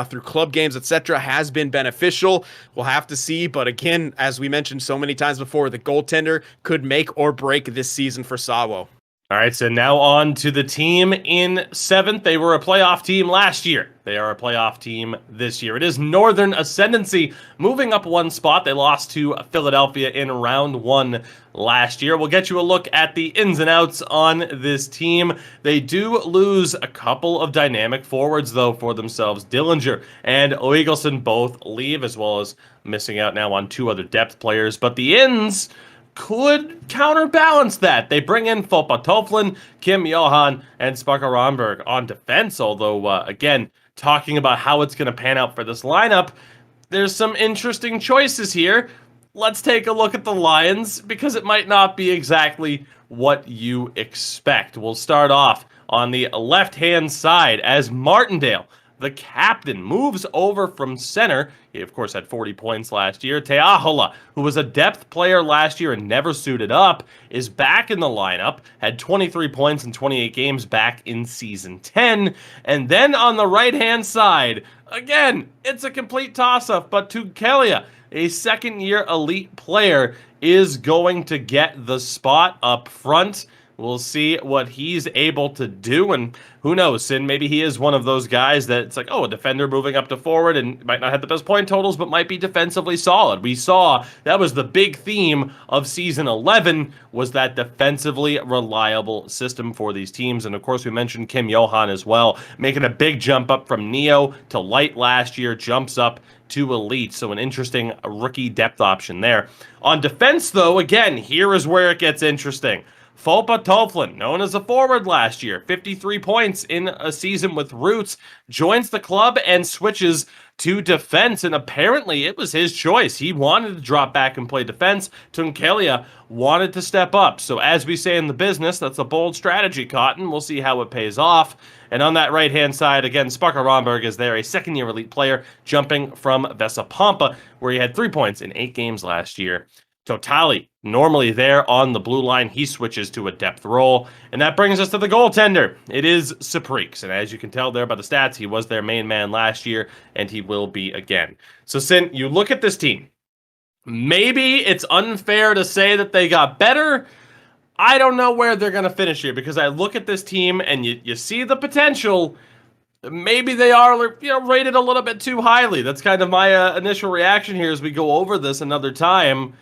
S2: through club games, etc., has been beneficial. We'll have to see. But again, as we mentioned so many times before, the goaltender could make or break this season for SAWWO.
S1: All right, so now on to the team in 7th. They were a playoff team last year. They are a playoff team this year. It is Northern Ascendancy moving up one spot. They lost to Philadelphia in round 1 last year. We'll get you a look at the ins and outs on this team. They do lose a couple of dynamic forwards, though, for themselves. Dillinger and Oegilson both leave, as well as missing out now on 2 other depth players. But the ins could counterbalance that. They bring in Fopa Toflin, Kim Johan, and Sparka Romberg on defense, although, again, talking about how it's going to pan out for this lineup, there's some interesting choices here. Let's take a look at the Lions, because it might not be exactly what you expect. We'll start off on the left-hand side as Martindale, the captain, moves over from center. He, of course, had 40 points last year. Teahola, who was a depth player last year and never suited up, is back in the lineup, had 23 points in 28 games back in Season 10. And then on the right-hand side, again, it's a complete toss-up, but Tukelia, a second-year elite player, is going to get the spot up front. We'll see what he's able to do, and who knows, Sin, maybe he is one of those guys that it's like, oh, a defender moving up to forward and might not have the best point totals, but might be defensively solid. We saw that was the big theme of Season 11, was that defensively reliable system for these teams. And of course, we mentioned Kim Johan as well, making a big jump up from Neo to Light last year, jumps up to Elite. So an interesting rookie depth option there. On defense, though, again, here is where it gets interesting. Fopa Toflin, known as a forward last year, 53 points in a season with Roots, joins the club and switches to defense, and apparently it was his choice. He wanted to drop back and play defense. Tunkelia wanted to step up. So as we say in the business, that's a bold strategy, Cotton. We'll see how it pays off. And on that right-hand side, again, Sparker Romberg is there, a second-year Elite player, jumping from Vesa Pompa, where he had 3 points in 8 games last year. Totali, normally there on the blue line, he switches to a depth role. And that brings us to the goaltender. It is Supreeks. And as you can tell there by the stats, he was their main man last year, and he will be again. So, Sin, you look at this team. Maybe it's unfair to say that they got better. I don't know where they're going to finish here, because I look at this team and you see the potential. Maybe they are, rated a little bit too highly. That's kind of my initial reaction here as we go over this another time.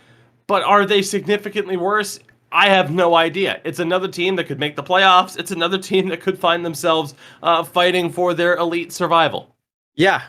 S1: But are they significantly worse? I have no idea. It's another team that could make the playoffs. It's another team that could find themselves fighting for their elite survival.
S2: Yeah,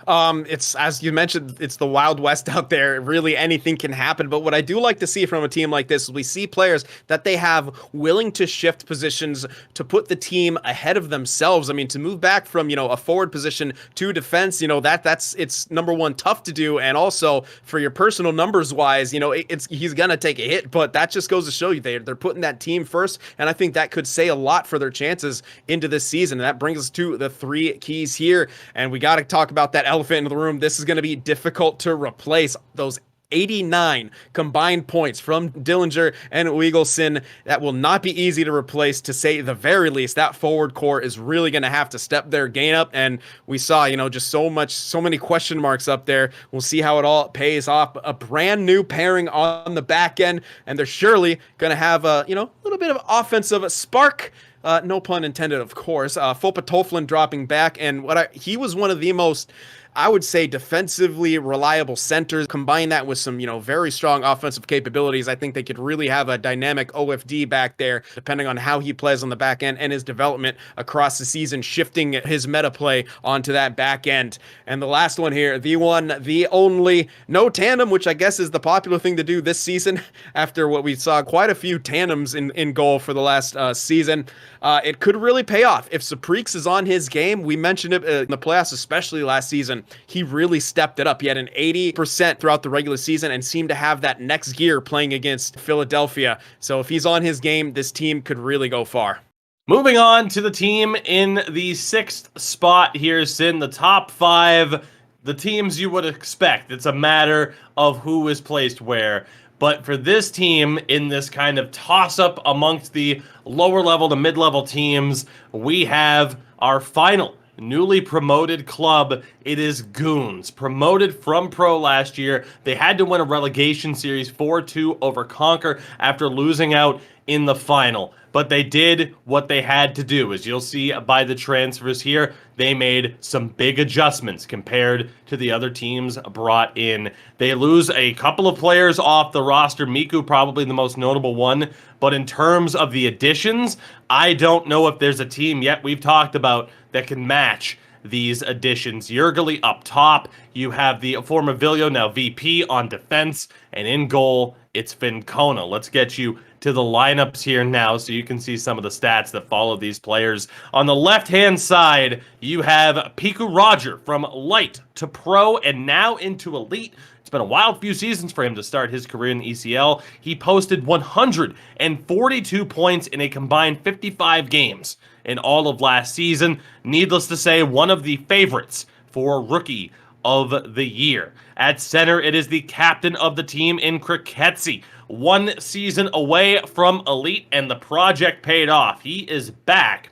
S2: it's, as you mentioned, it's the Wild West out there. Really, anything can happen. But what I do like to see from a team like this is we see players that they have willing to shift positions to put the team ahead of themselves. I mean, to move back from, a forward position to defense, that's it's number one, tough to do. And also for your personal numbers wise, he's going to take a hit, but that just goes to show you they're putting that team first. And I think that could say a lot for their chances into this season. And that brings us to the 3 keys here. And we got to talk about that elephant in the room. This is going to be difficult to replace. Those 89 combined points from Dillinger and Wiegelson, that will not be easy to replace, to say the very least. That forward core is really going to have to step their game up, and we saw, just so many question marks up there. We'll see how it all pays off. A brand new pairing on the back end, and they're surely going to have a, little bit of offensive spark. No pun intended, of course. Fopa Toflin dropping back, and he was one of the most, I would say, defensively reliable centers. Combine that with some, very strong offensive capabilities. I think they could really have a dynamic OFD back there, depending on how he plays on the back end and his development across the season, shifting his meta play onto that back end. And the last one here, the one, the only, no tandem, which I guess is the popular thing to do this season after what we saw quite a few tandems in goal for the last season. It could really pay off. If Supreeks is on his game, we mentioned it in the playoffs, especially last season, he really stepped it up. He had an 80% throughout the regular season and seemed to have that next gear playing against Philadelphia. So if he's on his game, this team could really go far.
S1: Moving on to the team in the 6th spot here, Sin, the top 5, the teams you would expect. It's a matter of who is placed where. But for this team, in this kind of toss-up amongst the lower level to mid-level teams, we have our final newly promoted club. It is Goons, promoted from Pro last year. They had to win a relegation series 4-2 over Conquer after losing out in the final. But they did what they had to do. As you'll see by the transfers here, they made some big adjustments compared to the other teams brought in. They lose a couple of players off the roster, Miku probably the most notable one. But in terms of the additions, I don't know if there's a team yet we've talked about that can match these additions. Yergely up top. You have the former Vilio, now VP, on defense. And in goal, it's Fincona. Let's get you to the lineups here now so you can see some of the stats that follow these players. On the left-hand side, you have Piku Roger from Light to Pro and now into Elite. It's been a wild few seasons for him to start his career in the ECL. He posted 142 points in a combined 55 games in all of last season. Needless to say, one of the favorites for Rookie of the Year. At center, it is the captain of the team in Kriketsi. 1 season away from Elite, and the project paid off. He is back.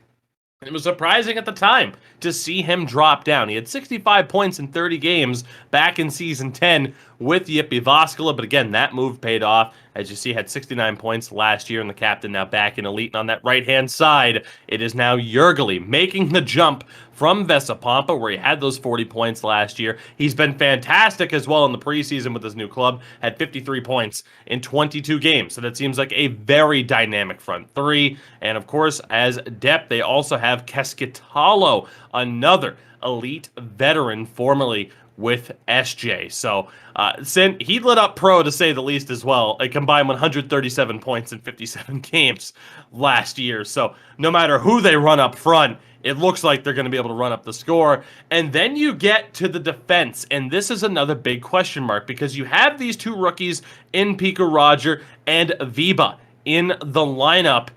S1: It was surprising at the time to see him drop down. He had 65 points in 30 games back in Season 10 with JYP Jyväskylä, but again, that move paid off. As you see, had 69 points last year, and the captain now back in Elite. And on that right-hand side, it is now Jürgeli making the jump from Vesa Pompa, where he had those 40 points last year. He's been fantastic as well in the preseason with his new club, had 53 points in 22 games. So that seems like a very dynamic front three. And of course, as depth, they also have Keskitalo, another Elite veteran, formerly with SJ. So Cyn, he lit up pro to say the least as well. A combined 137 points in 57 games last year. So no matter who they run up front, it looks like they're going to be able to run up the score. And then you get to the defense, and this is another big question mark because you have these two rookies in Piku Roger and Viba in the lineup.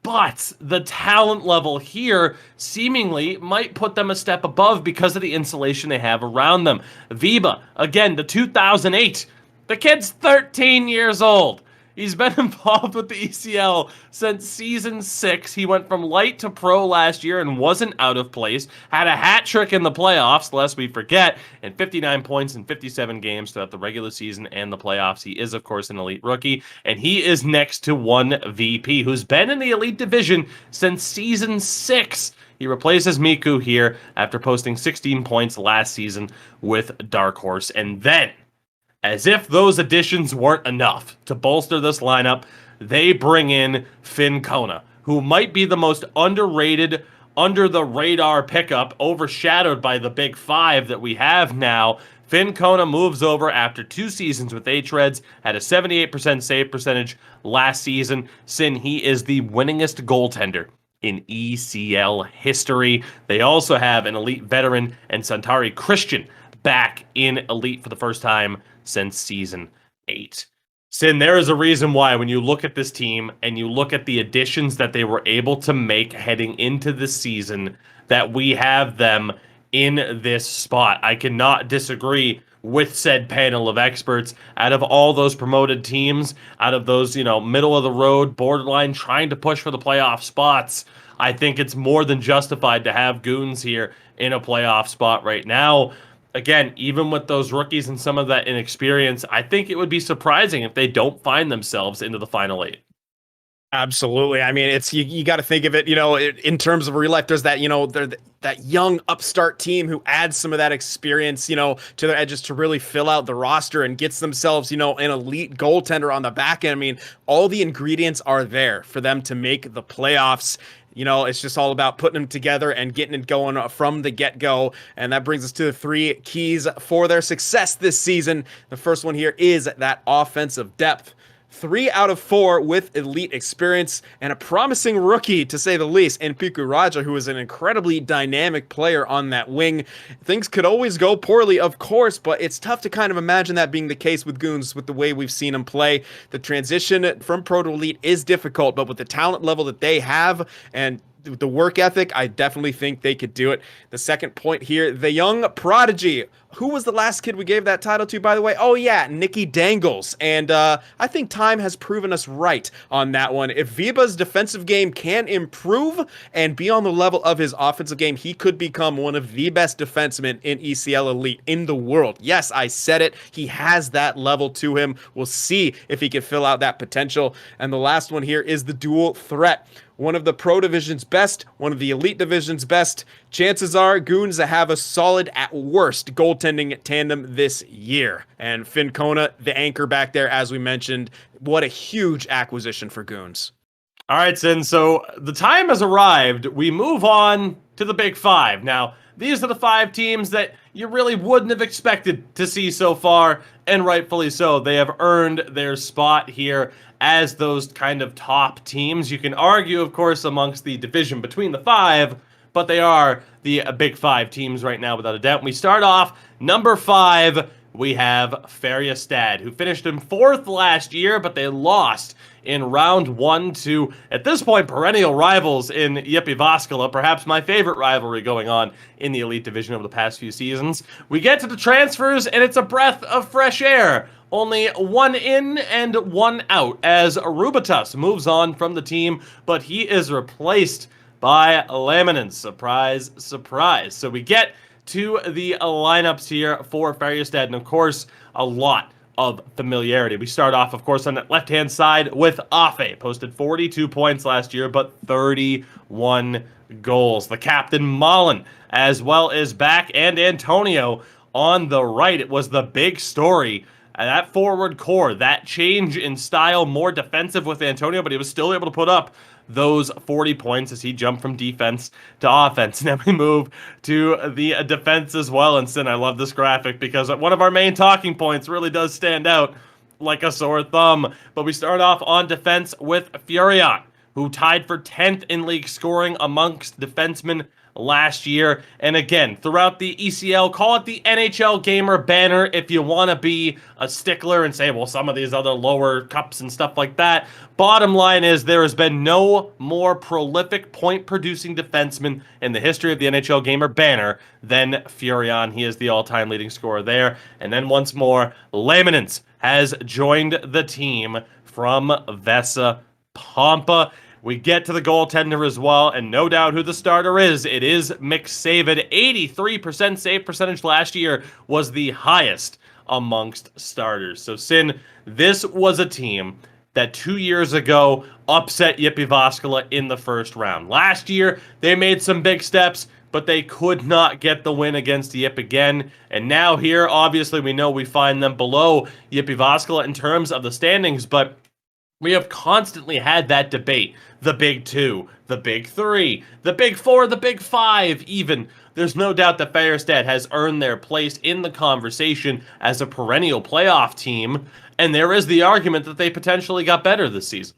S1: But the talent level here seemingly might put them a step above because of the insulation they have around them. Viba, again, the 2008. The kid's 13 years old. He's been involved with the ECL since Season 6. He went from light to pro last year and wasn't out of place. Had a hat trick in the playoffs, lest we forget, and 59 points in 57 games throughout the regular season and the playoffs. He is, of course, an Elite rookie, and he is next to one VP, who's been in the Elite division since Season 6. He replaces Miku here after posting 16 points last season with Dark Horse. And then, as if those additions weren't enough to bolster this lineup, they bring in Fincona, who might be the most underrated, under-the-radar pickup, overshadowed by the big five that we have now. Fincona moves over after 2 seasons with HREDS, had a 78% save percentage last season. Cyn, he is the winningest goaltender in ECL history. They also have an Elite veteran and Santari Christian back in Elite for the first time since Season 8. Cyn, there is a reason why when you look at this team and you look at the additions that they were able to make heading into this season, that we have them in this spot. I cannot disagree with said panel of experts. Out of all those promoted teams, out of those, middle of the road, borderline, trying to push for the playoff spots, I think it's more than justified to have Goons here in a playoff spot right now. Again, even with those rookies and some of that inexperience, I think it would be surprising if they don't find themselves into the Final 8.
S2: Absolutely. I mean, it's you got to think of it, in terms of real life. There's that, that young upstart team who adds some of that experience, to their edges to really fill out the roster and gets themselves, an elite goaltender on the back end. I mean, all the ingredients are there for them to make the playoffs. It's just all about putting them together and getting it going from the get-go. And that brings us to the 3 keys for their success this season. The first one here is that offensive depth. 3 out of 4 with Elite experience and a promising rookie, to say the least, in Piku Raja, who is an incredibly dynamic player on that wing. Things could always go poorly, of course, but it's tough to kind of imagine that being the case with Goons with the way we've seen him play. The transition from Pro to Elite is difficult, but with the talent level that they have and the work ethic, I definitely think they could do it. The second point here, the young prodigy. Who was the last kid we gave that title to, by the way? Oh, yeah, Nicky Dangles. And I think time has proven us right on that one. If Viba's defensive game can improve and be on the level of his offensive game, he could become one of the best defensemen in ECL Elite in the world. Yes, I said it. He has that level to him. We'll see if he can fill out that potential. And the last one here is the dual threat. One of the Pro Division's best, one of the Elite Division's best. Chances are Goons have a solid, at worst, goaltending tandem this year. And Fincona, the anchor back there, as we mentioned, what a huge acquisition for Goons.
S1: All right, Cyn, so the time has arrived. We move on to the Big 5. Now, these are the 5 teams that you really wouldn't have expected to see so far, and rightfully so. They have earned their spot here as those kind of top teams. You can argue, of course, amongst the division between the 5, but they are the Big 5 teams right now, without a doubt. We start off number 5. We have Färjestad, who finished in 4th last year, but they lost in round 1 to, at this point, perennial rivals in JYP Jyväskylä, perhaps my favorite rivalry going on in the Elite Division over the past few seasons. We get to the transfers, and it's a breath of fresh air. Only 1 in and 1 out as Rubitus moves on from the team, but he is replaced by Laminen. Surprise, surprise. So we get to the lineups here for Färjestad, and of course, a lot of familiarity. We start off, of course, on the left-hand side with Afe. Posted 42 points last year, but 31 goals. The captain, Malin, as well as back, and Antonio on the right. It was the big story. That forward core, that change in style, more defensive with Antonio, but he was still able to put up those 40 points as he jumped from defense to offense. Now we move to the defense as well. And Sin, I love this graphic because one of our main talking points really does stand out like a sore thumb. But we start off on defense with Färjestad, who tied for 10th in league scoring amongst defensemen last year. And again, throughout the ECL, call it the NHL Gamer banner if you want to be a stickler and say, well, some of these other lower cups and stuff like that. Bottom line is there has been no more prolific point-producing defenseman in the history of the NHL Gamer banner than Färjestad. He is the all-time leading scorer there. And then once more, Laminen has joined the team from Vesa Pompa. We get to the goaltender as well, and no doubt who the starter is. It is McSavid. 83% save percentage last year was the highest amongst starters. So, Sin, this was a team that 2 years ago upset JYP Jyväskylä in the first round. Last year, they made some big steps, but they could not get the win against JYP again. And now here, obviously, we know we find them below JYP Jyväskylä in terms of the standings, but we have constantly had that debate. The big two, the big three, the big four, the big five even. There's no doubt that Färjestad has earned their place in the conversation as a perennial playoff team, and there is the argument that they potentially got better this season.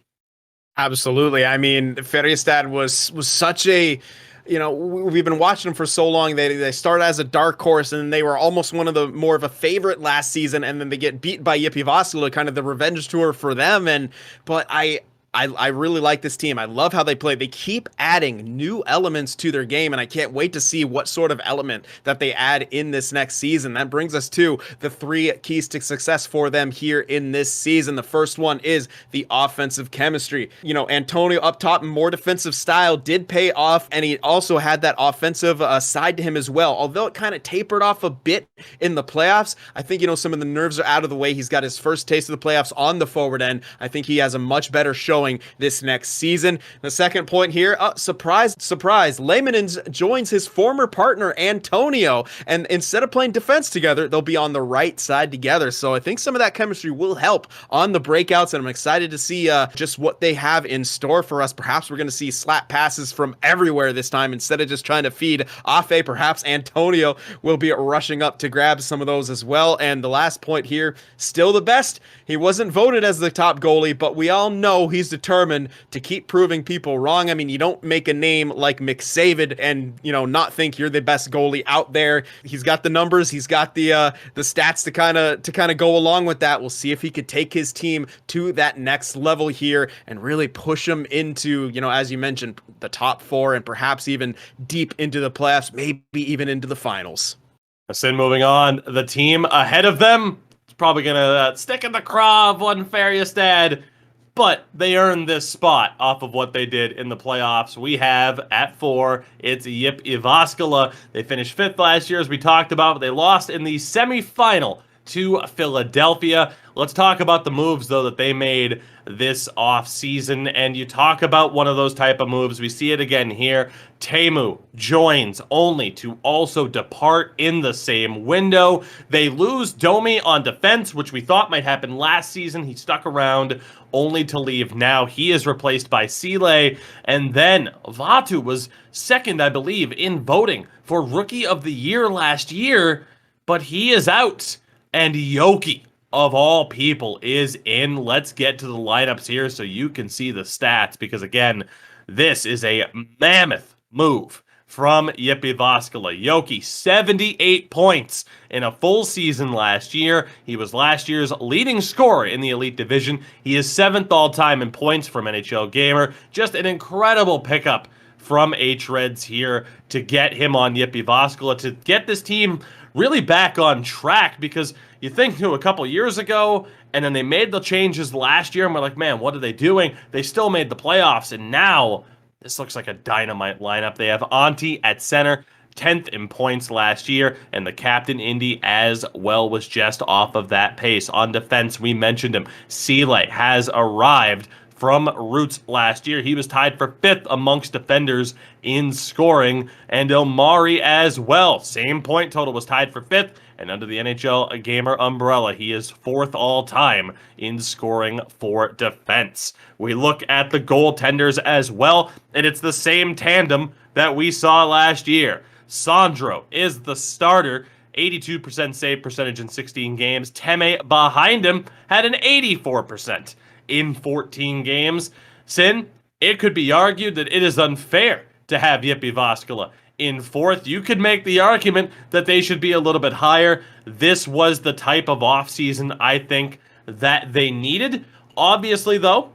S2: Absolutely. I mean, Färjestad was such a... You know, we've been watching them for so long. They started as a dark horse, and they were almost one of the more of a favorite last season, and then they get beat by JYP Jyväskylä, kind of the revenge tour for them. But I really like this team. I love how they play. They keep adding new elements to their game, and I can't wait to see what sort of element that they add in this next season. That brings us to the 3 keys to success for them here in this season. The first one is the offensive chemistry. You know, Antonio up top, more defensive style did pay off, and he also had that offensive side to him as well. Although it kind of tapered off a bit in the playoffs, I think, you know, some of the nerves are out of the way. He's got his first taste of the playoffs on the forward end. I think he has a much better showing this next season. The second point here, surprise, surprise, Laminen joins his former partner Antonio, and instead of playing defense together, they'll be on the right side together. So I think some of that chemistry will help on the breakouts, and I'm excited to see just what they have in store for us. Perhaps we're going to see slap passes from everywhere this time instead of just trying to feed Afe. Perhaps Antonio will be rushing up to grab some of those as well. And the last point here, still the best. He wasn't voted as the top goalie, but we all know he's determined to keep proving people wrong. I mean, you don't make a name like McSavid and, you know, not think you're the best goalie out there. He's got the numbers, he's got the stats to kind of go along with that. We'll see if he could take his team to that next level here and really push them into, you know, as you mentioned, the top 4 and perhaps even deep into the playoffs, maybe even into the finals.
S1: Sin, moving on, the team ahead of them is probably going to stick in the craw of one Färjestad, but they earned this spot off of what they did in the playoffs. We have at 4, it's JYP Jyväskylä. They finished 5th last year, as we talked about, but they lost in the semifinal to Philadelphia. Let's talk about the moves, though, that they made this offseason. And you talk about one of those type of moves. We see it again here. Teemu joins only to also depart in the same window. They lose Domi on defense, which we thought might happen last season. He stuck around only to leave now. He is replaced by Sile. And then Vatu was second, I believe, in voting for Rookie of the Year last year, but he is out. And Yoki, of all people, is in. Let's get to the lineups here so you can see the stats, because, again, this is a mammoth move from JYP Jyväskylä. Yoki, 78 points in a full season last year. He was last year's leading scorer in the Elite Division. He is 7th all-time in points from NHL Gamer. Just an incredible pickup from HREDS here to get him on JYP Jyväskylä, to get this team really back on track, because you think a couple years ago, and then they made the changes last year, and we're like, man, what are they doing? They still made the playoffs, and now This looks like a dynamite lineup. They have Auntie at center, 10th in points last year, and the captain, Indy, as well, was just off of that pace. On defense, we mentioned him. Sele has arrived from Roots last year. He was tied for 5th amongst defenders in scoring, and Omari as well. Same point total, was tied for 5th, and under the NHL Gamer umbrella, he is 4th all-time in scoring for defense. We look at the goaltenders as well, and it's the same tandem that we saw last year. Sandro is the starter, 82% save percentage in 16 games. Teme behind him had an 84% in 14 games. Sin, it could be argued that it is unfair to have JYP Jyväskylä in 4th. You could make the argument that they should be a little bit higher. This was the type of offseason I think that they needed. Obviously, though,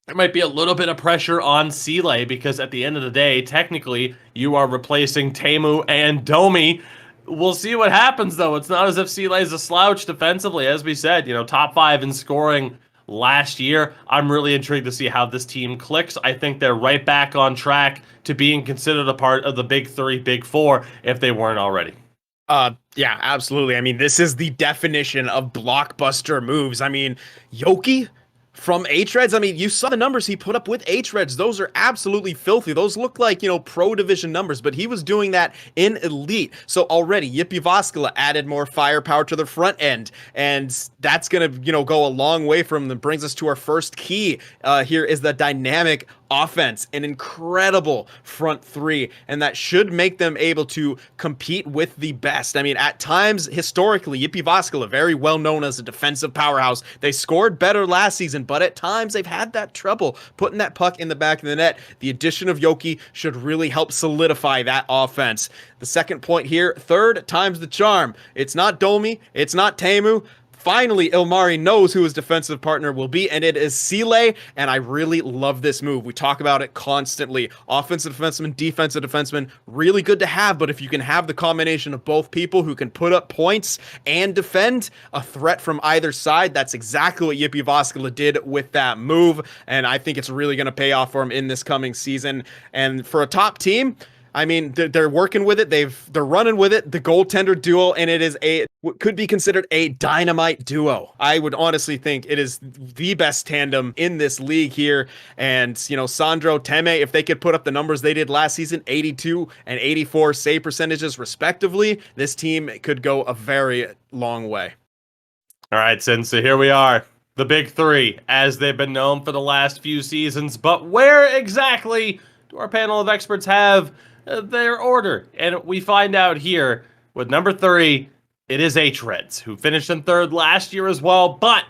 S1: there might be a little bit of pressure on Sele because at the end of the day, technically, you are replacing Teemu and Domi. We'll see what happens, though. It's not as if Sele is a slouch defensively. As we said, top 5 in scoring last year. I'm really intrigued to see how this team clicks. I think they're right back on track to being considered a part of the big 3, big 4, if they weren't already.
S2: Yeah, absolutely. I mean, this is the definition of blockbuster moves. I mean, Yoki from HREDS, I mean, you saw the numbers he put up with HREDS. Those are absolutely filthy. Those look like, pro division numbers, but he was doing that in elite. So already, JYP Jyväskylä added more firepower to the front end, and that's going to, go a long way from them. Brings us to our first key. Here is the dynamic offense, an incredible front 3, and that should make them able to compete with the best. I mean, at times, historically, JYP Jyväskylä, very well known as a defensive powerhouse. They scored better last season, but at times they've had that trouble putting that puck in the back of the net. The addition of Yoki should really help solidify that offense. The second point here, 3rd time's the charm. It's not Domi, it's not Teemu. Finally, Ilmari knows who his defensive partner will be, and it is Sele, and I really love this move. We talk about it constantly. Offensive defenseman, defensive defenseman, really good to have, but if you can have the combination of both people who can put up points and defend, a threat from either side, that's exactly what JYP Jyväskylä did with that move, and I think it's really going to pay off for him in this coming season. And for a top team, I mean, they're working with it. They're running with it. The goaltender duo, and it is what could be considered a dynamite duo. I would honestly think it is the best tandem in this league here. And Sandro, Teme, if they could put up the numbers they did last season, 82 and 84 save percentages respectively, this team could go a very long way.
S1: All right, Sin. So here we are, the big 3, as they've been known for the last few seasons. But where exactly do our panel of experts have their order? And we find out here with number 3, it is HREDS, who finished in 3rd last year as well, but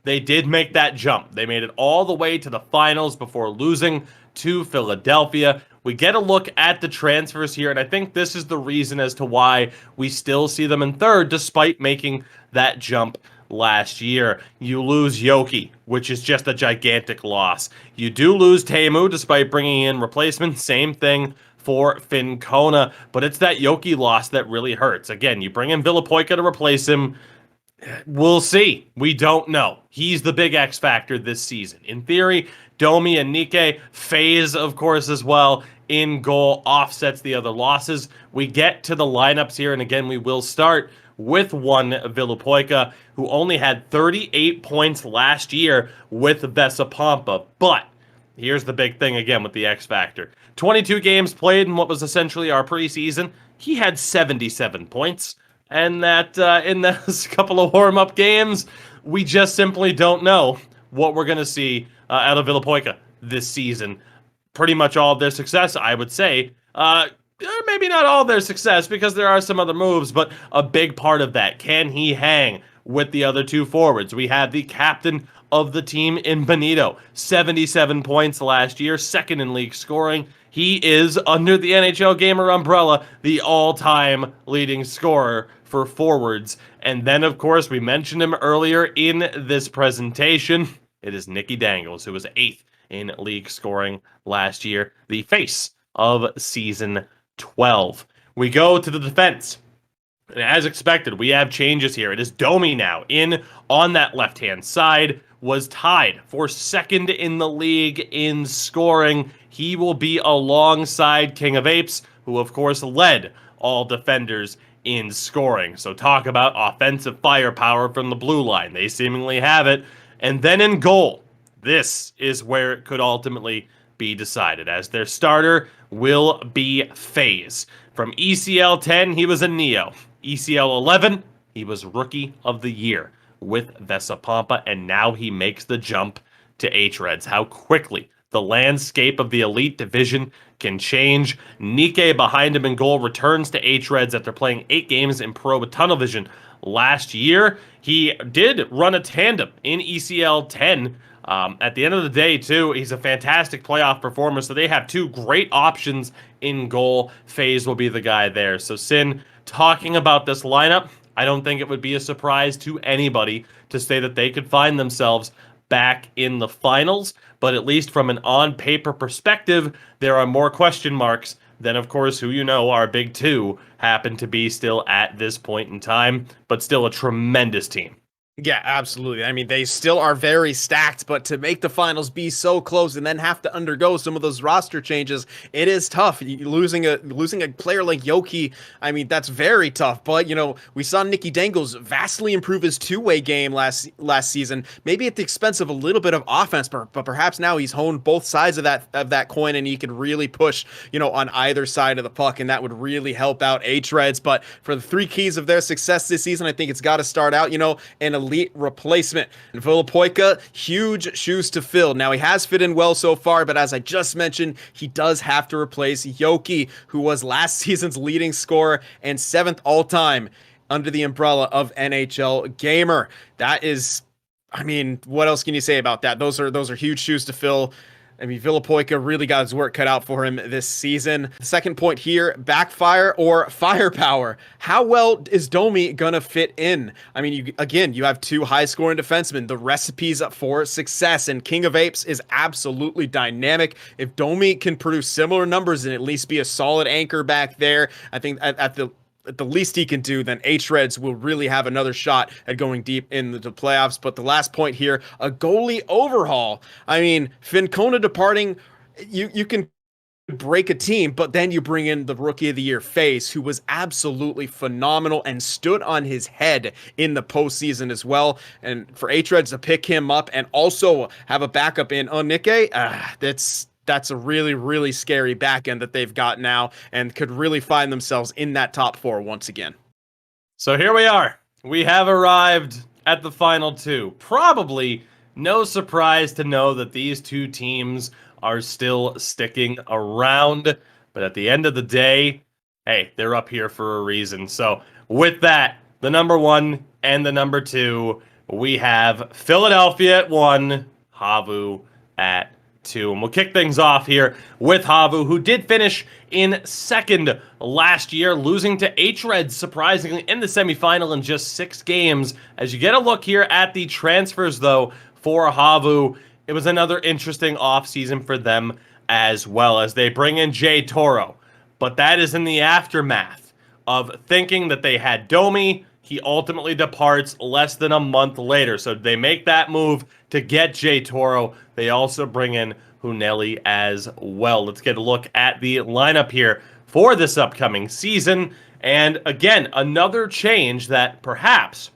S1: they did make that jump. They made it all the way to the finals before losing to Philadelphia. We get a look at the transfers here, and I think this is the reason as to why we still see them in 3rd despite making that jump last year. You lose Yoki, which is just a gigantic loss. You do lose Teemu despite bringing in replacements. Same thing for Fincona, but it's that Yoki loss that really hurts. Again, you bring in Villapoika to replace him. We'll see. We don't know. He's the big X factor this season. In theory, Domi and Nike, FaZe, of course, as well, in goal, offsets the other losses. We get to the lineups here, and again, we will start with one Villapoika, who only had 38 points last year with Vesa Pompa. But here's the big thing again with the X factor. 22 games played in what was essentially our preseason. He had 77 points. And that in those couple of warm-up games, we just simply don't know what we're going to see out of Villapoika this season. Pretty much all of their success, I would say. Maybe not all of their success, because there are some other moves, but a big part of that. Can he hang with the other 2 forwards? We have the captain of the team in Benito, 77 points last year, 2nd in league scoring. He is, under the NHL Gamer umbrella, the all-time leading scorer for forwards. And then, of course, we mentioned him earlier in this presentation. It is Nicky Dangles, who was 8th in league scoring last year, the face of Season 12. We go to the defense. And as expected, we have changes here. It is Domi now in on that left-hand side, was tied for second in the league in scoring. He will be alongside King of Apes, who of course led all defenders in scoring. So talk about offensive firepower from the blue line. They seemingly have it. And then in goal, this is where it could ultimately be decided, as their starter will be FaZe. From ECL 10, he was a Neo. ECL 11, he was Rookie of the Year with Vesa Pompa, and now he makes the jump to HREDS. How quickly the landscape of the Elite Division can change. Nikke behind him in goal returns to HREDS after playing 8 games in Pro with Tunnel Vision last year. He did run a tandem in ECL 10. At the end of the day, too, he's a fantastic playoff performer, so they have 2 great options in goal. FaZe will be the guy there. So, Cyn, talking about this lineup, I don't think it would be a surprise to anybody to say that they could find themselves back in the finals, but at least from an on-paper perspective, there are more question marks than, of course, who you know our big 2 happen to be still at this point in time, but still a tremendous team.
S2: Yeah, absolutely. I mean, they still are very stacked, but to make the finals be so close and then have to undergo some of those roster changes, it is tough. Losing a player like Yoki, I mean, that's very tough. But, you know, we saw Nicky Dangles vastly improve his two-way game last season, maybe at the expense of a little bit of offense, but perhaps now he's honed both sides of that coin, and he can really push, you know, on either side of the puck, and that would really help out HREDS. But for the 3 keys of their success this season, I think it's got to start out, you know, an elite replacement. And Villapoika, huge shoes to fill. Now, he has fit in well so far, but as I just mentioned, he does have to replace Yoki, who was last season's leading scorer and 7th all-time under the umbrella of NHL Gamer. That is, I mean, what else can you say about that? Those are huge shoes to fill. I mean, Villapoika really got his work cut out for him this season. The second point here, backfire or firepower. How well is Domi gonna fit in? I mean, you have 2 high-scoring defensemen. The recipes for success, and King of Apes is absolutely dynamic. If Domi can produce similar numbers and at least be a solid anchor back there, I think at the least he can do, then HREDS will really have another shot at going deep in the playoffs. But the last point here, a goalie overhaul. I mean, Fincona departing, you can break a team, but then you bring in the Rookie of the Year FaZe, who was absolutely phenomenal and stood on his head in the postseason as well. And for HREDS to pick him up and also have a backup in Nikke, that's a really, really scary back end that they've got now, and could really find themselves in that top 4 once again.
S1: So here we are. We have arrived at the final 2. Probably no surprise to know that these 2 teams are still sticking around. But at the end of the day, hey, they're up here for a reason. So with that, the number 1 and the number 2, we have Philadelphia at 1, HAVU at 2. And we'll kick things off here with HAVU, who did finish in 2nd last year, losing to HREDS surprisingly in the semifinal in just 6 games. As you get a look here at the transfers, though, for HAVU, it was another interesting offseason for them as well, as they bring in Jay Toro. But that is in the aftermath of thinking that they had Domi. He ultimately departs less than a month later. So they make that move to get Jay Toro. They also bring in Huneli as well. Let's get a look at the lineup here for this upcoming season. And again, another change that perhaps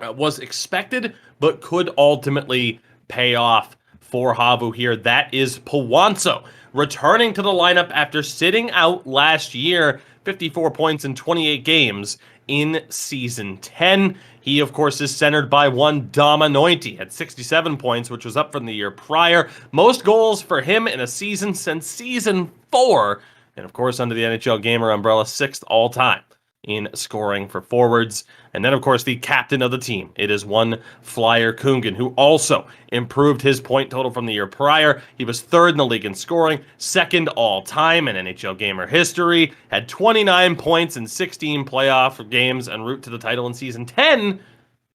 S1: was expected, but could ultimately pay off for HAVU here. That is Pawanso, returning to the lineup after sitting out last year, 54 points in 28 games in Season 10. He, of course, is centered by one Dominointi at 67 points, which was up from the year prior. Most goals for him in a season since Season 4. And, of course, under the NHL Gamer umbrella, 6th all-time in scoring for forwards. And then, of course, the captain of the team. It is one Flyer Kungan, who also improved his point total from the year prior. He was 3rd in the league in scoring, 2nd all-time in NHL Gamer history, had 29 points in 16 playoff games en route to the title in Season 10.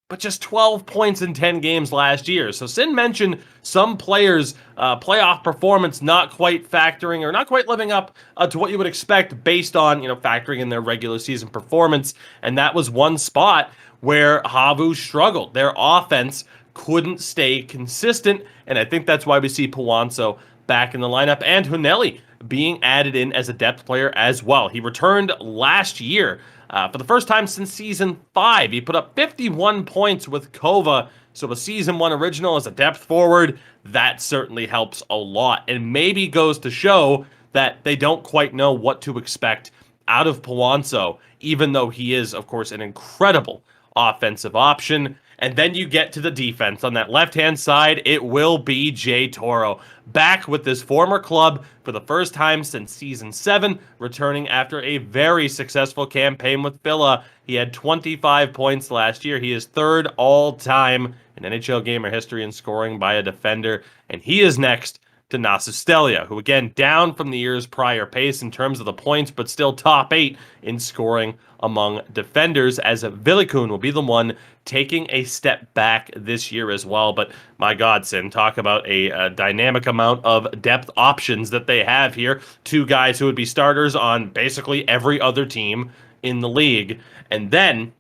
S1: but just 12 points in 10 games last year. So Sin mentioned some players' playoff performance not quite factoring or not quite living up to what you would expect based on, factoring in their regular season performance. And that was one spot where HAVU struggled. Their offense couldn't stay consistent, and I think that's why we see Powanso back in the lineup and Huneli being added in as a depth player as well. He returned last year for the first time since Season 5. He put up 51 points with Kova, so a Season 1 original as a depth forward, that certainly helps a lot, and maybe goes to show that they don't quite know what to expect out of Powanso, even though he is, of course, an incredible offensive option. And then you get to the defense. On that left-hand side, it will be Jay Toro, back with his former club for the first time since Season 7, returning after a very successful campaign with Villa. He had 25 points last year. He is third all-time in NHL Gamer history in scoring by a defender, and he is next to Nasustelia, who again down from the year's prior pace in terms of the points, but still top 8 in scoring among defenders, as Villikun will be the one taking a step back this year as well. But my God, Sin, talk about a dynamic amount of depth options that they have here. Two guys who would be starters on basically every other team in the league. And then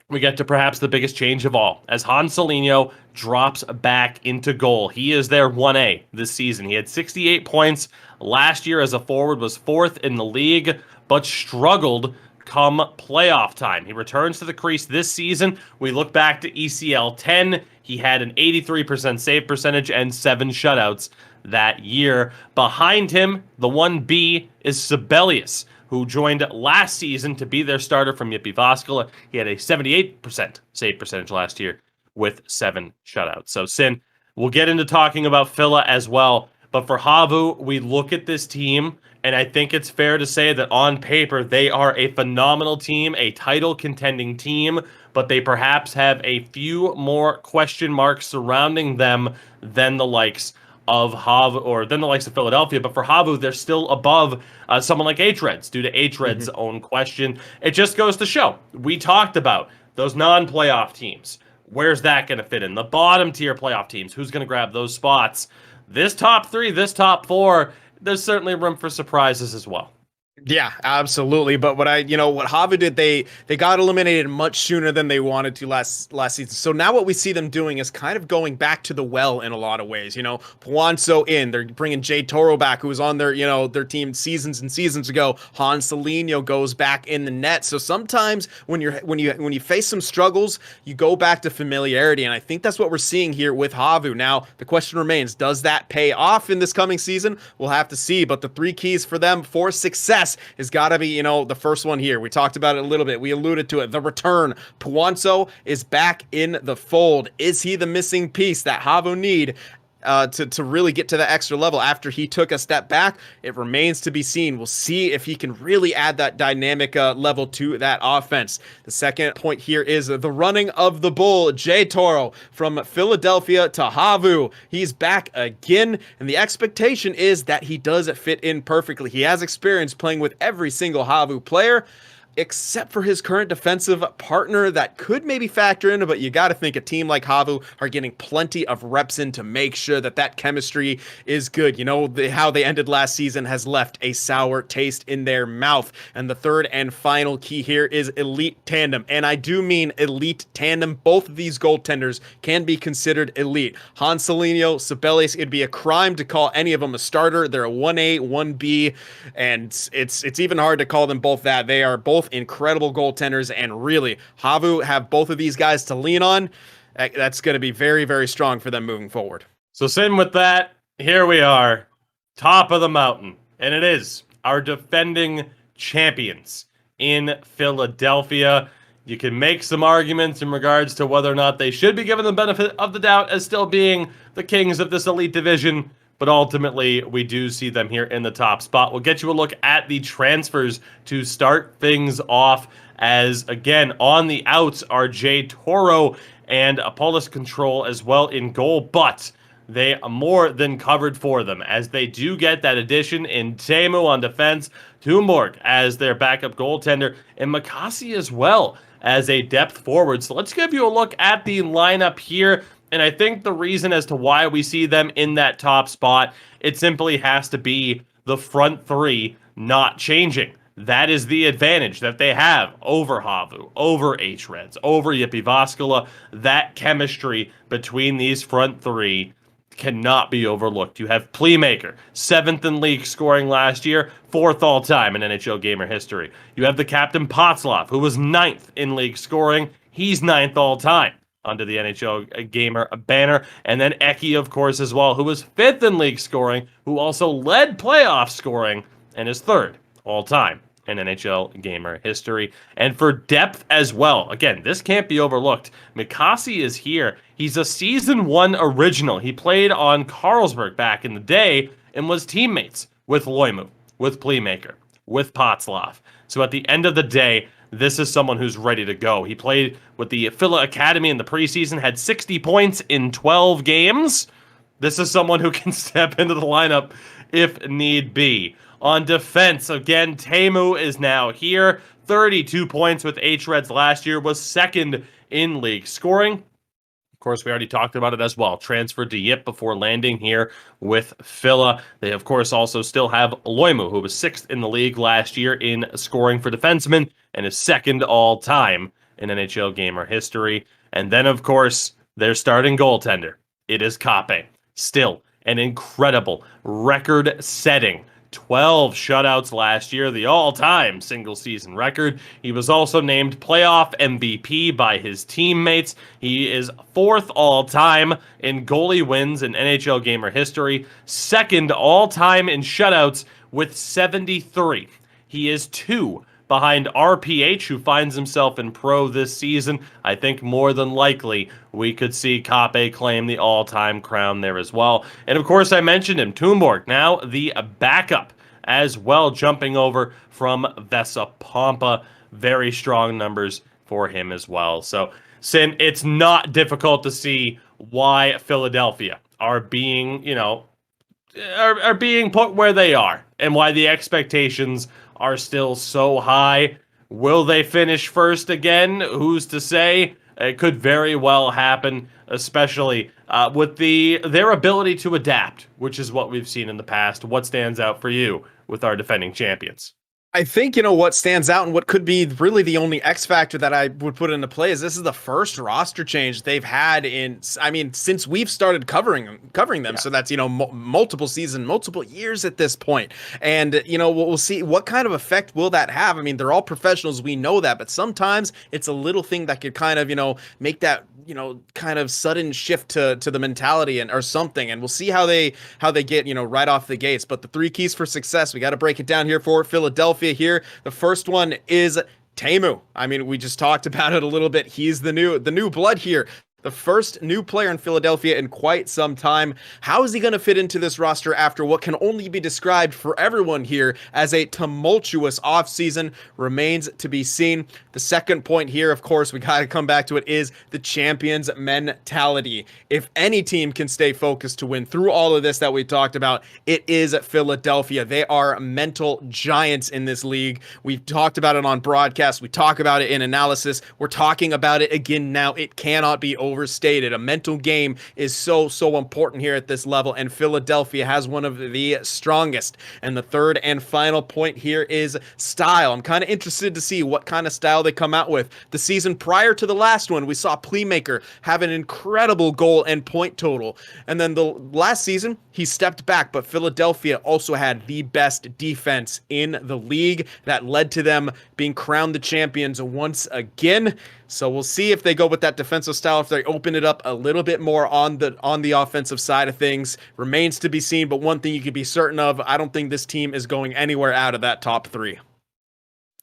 S1: we get to perhaps the biggest change of all, as Hanselinho drops back into goal. He is their 1A this season. He had 68 points last year as a forward, was 4th in the league, but struggled come playoff time. He returns to the crease this season. We look back to ECL 10. He had an 83% save percentage and 7 shutouts that year. Behind him, the 1B is Sibelius, who joined last season to be their starter from JYP Jyväskylä. He had a 78% save percentage last year with 7 shutouts. So, Sin, we'll get into talking about Fila as well. But for HAVU, we look at this team, and I think it's fair to say that on paper, they are a phenomenal team, a title-contending team, but they perhaps have a few more question marks surrounding them than the likes of HAVU, or than the likes of Philadelphia. But for HAVU, they're still above someone like HREDS due to HREDS' own question. It just goes to show. We talked about those non-playoff teams. Where's that going to fit in? The bottom tier playoff teams. Who's going to grab those spots? This top 3, this top 4, there's certainly room for surprises as well.
S2: Yeah, absolutely. But what HAVU did, they got eliminated much sooner than they wanted to last season. So now what we see them doing is kind of going back to the well in a lot of ways. Powanso in, they're bringing Jay Toro back, who was on their their team seasons and seasons ago. Hanselinho goes back in the net. So sometimes when you face some struggles, you go back to familiarity, and I think that's what we're seeing here with HAVU. Now the question remains: does that pay off in this coming season? We'll have to see. But the 3 keys for them for success has got to be, the first one here. We talked about it a little bit. We alluded to it. The return. Powanso is back in the fold. Is he the missing piece that HAVU need to really get to the extra level after he took a step back? It remains to be seen. We'll see if he can really add that dynamic level to that offense. The second point here is the running of the bull, Jay Toro, from Philadelphia to HAVU. He's back again, and the expectation is that he does fit in perfectly. He has experience playing with every single HAVU player, except for his current defensive partner. That could maybe factor in, but you got to think a team like HAVU are getting plenty of reps in to make sure that chemistry is good. How they ended last season has left a sour taste in their mouth. And the third and final key here is elite tandem. And I do mean elite tandem. Both of these goaltenders can be considered elite. Hanselinho, Sibelius, it'd be a crime to call any of them a starter. They're a 1A, 1B, and it's even hard to call them both that. They are both incredible goaltenders, and really, HAVU have both of these guys to lean on. That's going to be very, very strong for them moving forward.
S1: So, Sin, with that, here we are, top of the mountain, and it is our defending champions in Philadelphia. You can make some arguments in regards to whether or not they should be given the benefit of the doubt as still being the kings of this elite division, but ultimately, we do see them here in the top spot. We'll get you a look at the transfers to start things off, as, again, on the outs are Jay Toro and Apollos Control as well in goal, but they are more than covered for them, as they do get that addition in Teemu on defense, Thunborg as their backup goaltender, and Makasi as well as a depth forward. So let's give you a look at the lineup here. And I think the reason as to why we see them in that top spot, it simply has to be the front three not changing. That is the advantage that they have over HAVU, over HREDS, over JYP Jyväskylä. That chemistry between these front three cannot be overlooked. You have Playmaker, 7th in league scoring last year, 4th all-time in NHL gamer history. You have the captain Potzlov, who was 9th in league scoring. He's 9th all-time under the NHL gamer banner. And then Eki, of course, as well, who was 5th in league scoring, who also led playoff scoring and is 3rd all-time in NHL gamer history. And for depth as well, again, this can't be overlooked. Mikasi is here. He's a Season 1 original. He played on Carlsberg back in the day and was teammates with Loimu, with Playmaker, with Potzlov. So at the end of the day, this is someone who's ready to go. He played with the Phila Academy in the preseason, had 60 points in 12 games. This is someone who can step into the lineup if need be. On defense, again, Teemu is now here. 32 points with HREDS last year, was 2nd in league scoring. Of course, we already talked about it as well. Transferred to JYP before landing here with Phila. They, of course, also still have Loimu, who was 6th in the league last year in scoring for defensemen and is 2nd all-time in NHL gamer history. And then, of course, their starting goaltender. It is Kape. Still an incredible record-setting 12 shutouts last year, the all-time single-season record. He was also named playoff MVP by his teammates. He is 4th all-time in goalie wins in NHL gamer history, 2nd all-time in shutouts with 73. He is 2 behind RPH, who finds himself in pro this season. I think more than likely we could see Kape claim the all-time crown there as well. And of course, I mentioned him, Toomborg, now the backup as well, jumping over from Vesa Pompa. Very strong numbers for him as well. So, Sin, it's not difficult to see why Philadelphia are being, are being put where they are and why the expectations are still so high. Will they finish first again? Who's to say? It could very well happen, especially with their ability to adapt, which is what we've seen in the past. What stands out for you with our defending champions?
S2: I think, what stands out and what could be really the only X factor that I would put into play is this is the first roster change they've had since we've started covering them. Yeah. So that's, multiple season, multiple years at this point. And, we'll see what kind of effect will that have. I mean, they're all professionals. We know that, but sometimes it's a little thing that could kind of, make that, kind of sudden shift to the mentality or something. And we'll see how they get, right off the gates. But the 3 keys for success, we got to break it down here for Philadelphia here. The first one is Teemu. I mean, we just talked about it a little bit. He's the new blood here. The first new player in Philadelphia in quite some time. How is he going to fit into this roster after what can only be described for everyone here as a tumultuous offseason remains to be seen. The second point here, of course, we got to come back to it, is the champions mentality. If any team can stay focused to win through all of this that we talked about, it is Philadelphia. They are mental giants in this league. We've talked about it on broadcast. We talk about it in analysis. We're talking about it again now. It cannot be overstated. A mental game is so important here at this level, and Philadelphia has one of the strongest. And the third and final point here is style. I'm kind of interested to see what kind of style they come out with. The season prior to the last one, we saw Playmaker have an incredible goal and point total, and then the last season he stepped back, but Philadelphia also had the best defense in the league that led to them being crowned the champions once again. So we'll see if they go with that defensive style, if they open it up a little bit more on the offensive side of things. Remains to be seen, but one thing you can be certain of, I don't think this team is going anywhere out of that top 3.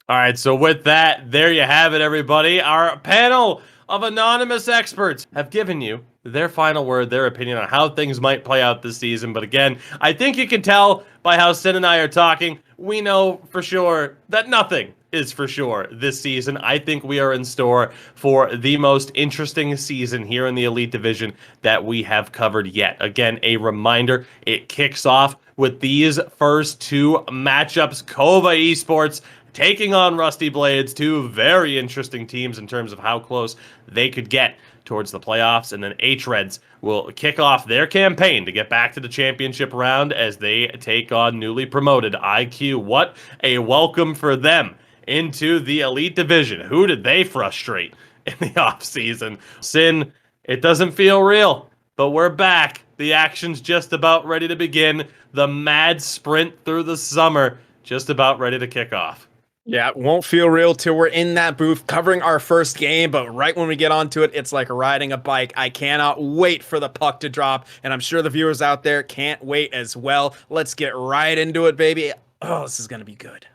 S1: All right, so with that, there you have it, everybody. Our panel of anonymous experts have given you their final word, their opinion on how things might play out this season. But again, I think you can tell by how Sin and I are talking, we know for sure that nothing is for sure this season. I think we are in store for the most interesting season here in the Elite Division that we have covered yet. Again, a reminder, it kicks off with these first 2 matchups. Kova Esports taking on Rusty Blades, two very interesting teams in terms of how close they could get towards the playoffs. And then HREDS will kick off their campaign to get back to the championship round as they take on newly promoted IQ. What a welcome for them into the Elite Division. Who did they frustrate in the offseason? Cyn, it doesn't feel real, but we're back. The action's just about ready to begin. The mad sprint through the summer just about ready to kick off.
S2: Yeah, it won't feel real till we're in that booth covering our first game, but right when we get onto it, it's like riding a bike. I cannot wait for the puck to drop, and I'm sure the viewers out there can't wait as well. Let's get right into it, baby. Oh, this is going to be good.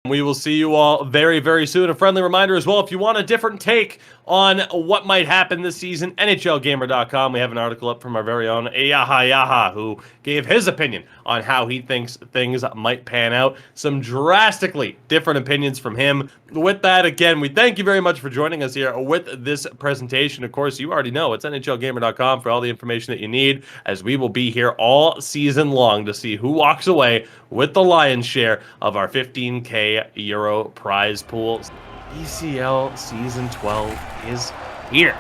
S1: We will see you all very, very soon. A friendly reminder as well, if you want a different take on what might happen this season, NHLGamer.com. We have an article up from our very own Yaha, who gave his opinion on how he thinks things might pan out. Some drastically different opinions from him. With that, again, we thank you very much for joining us here with this presentation. Of course, you already know it's NHLGamer.com for all the information that you need, as we will be here all season long to see who walks away with the lion's share of our 15K Euro prize pool. ECL Season 12 is here.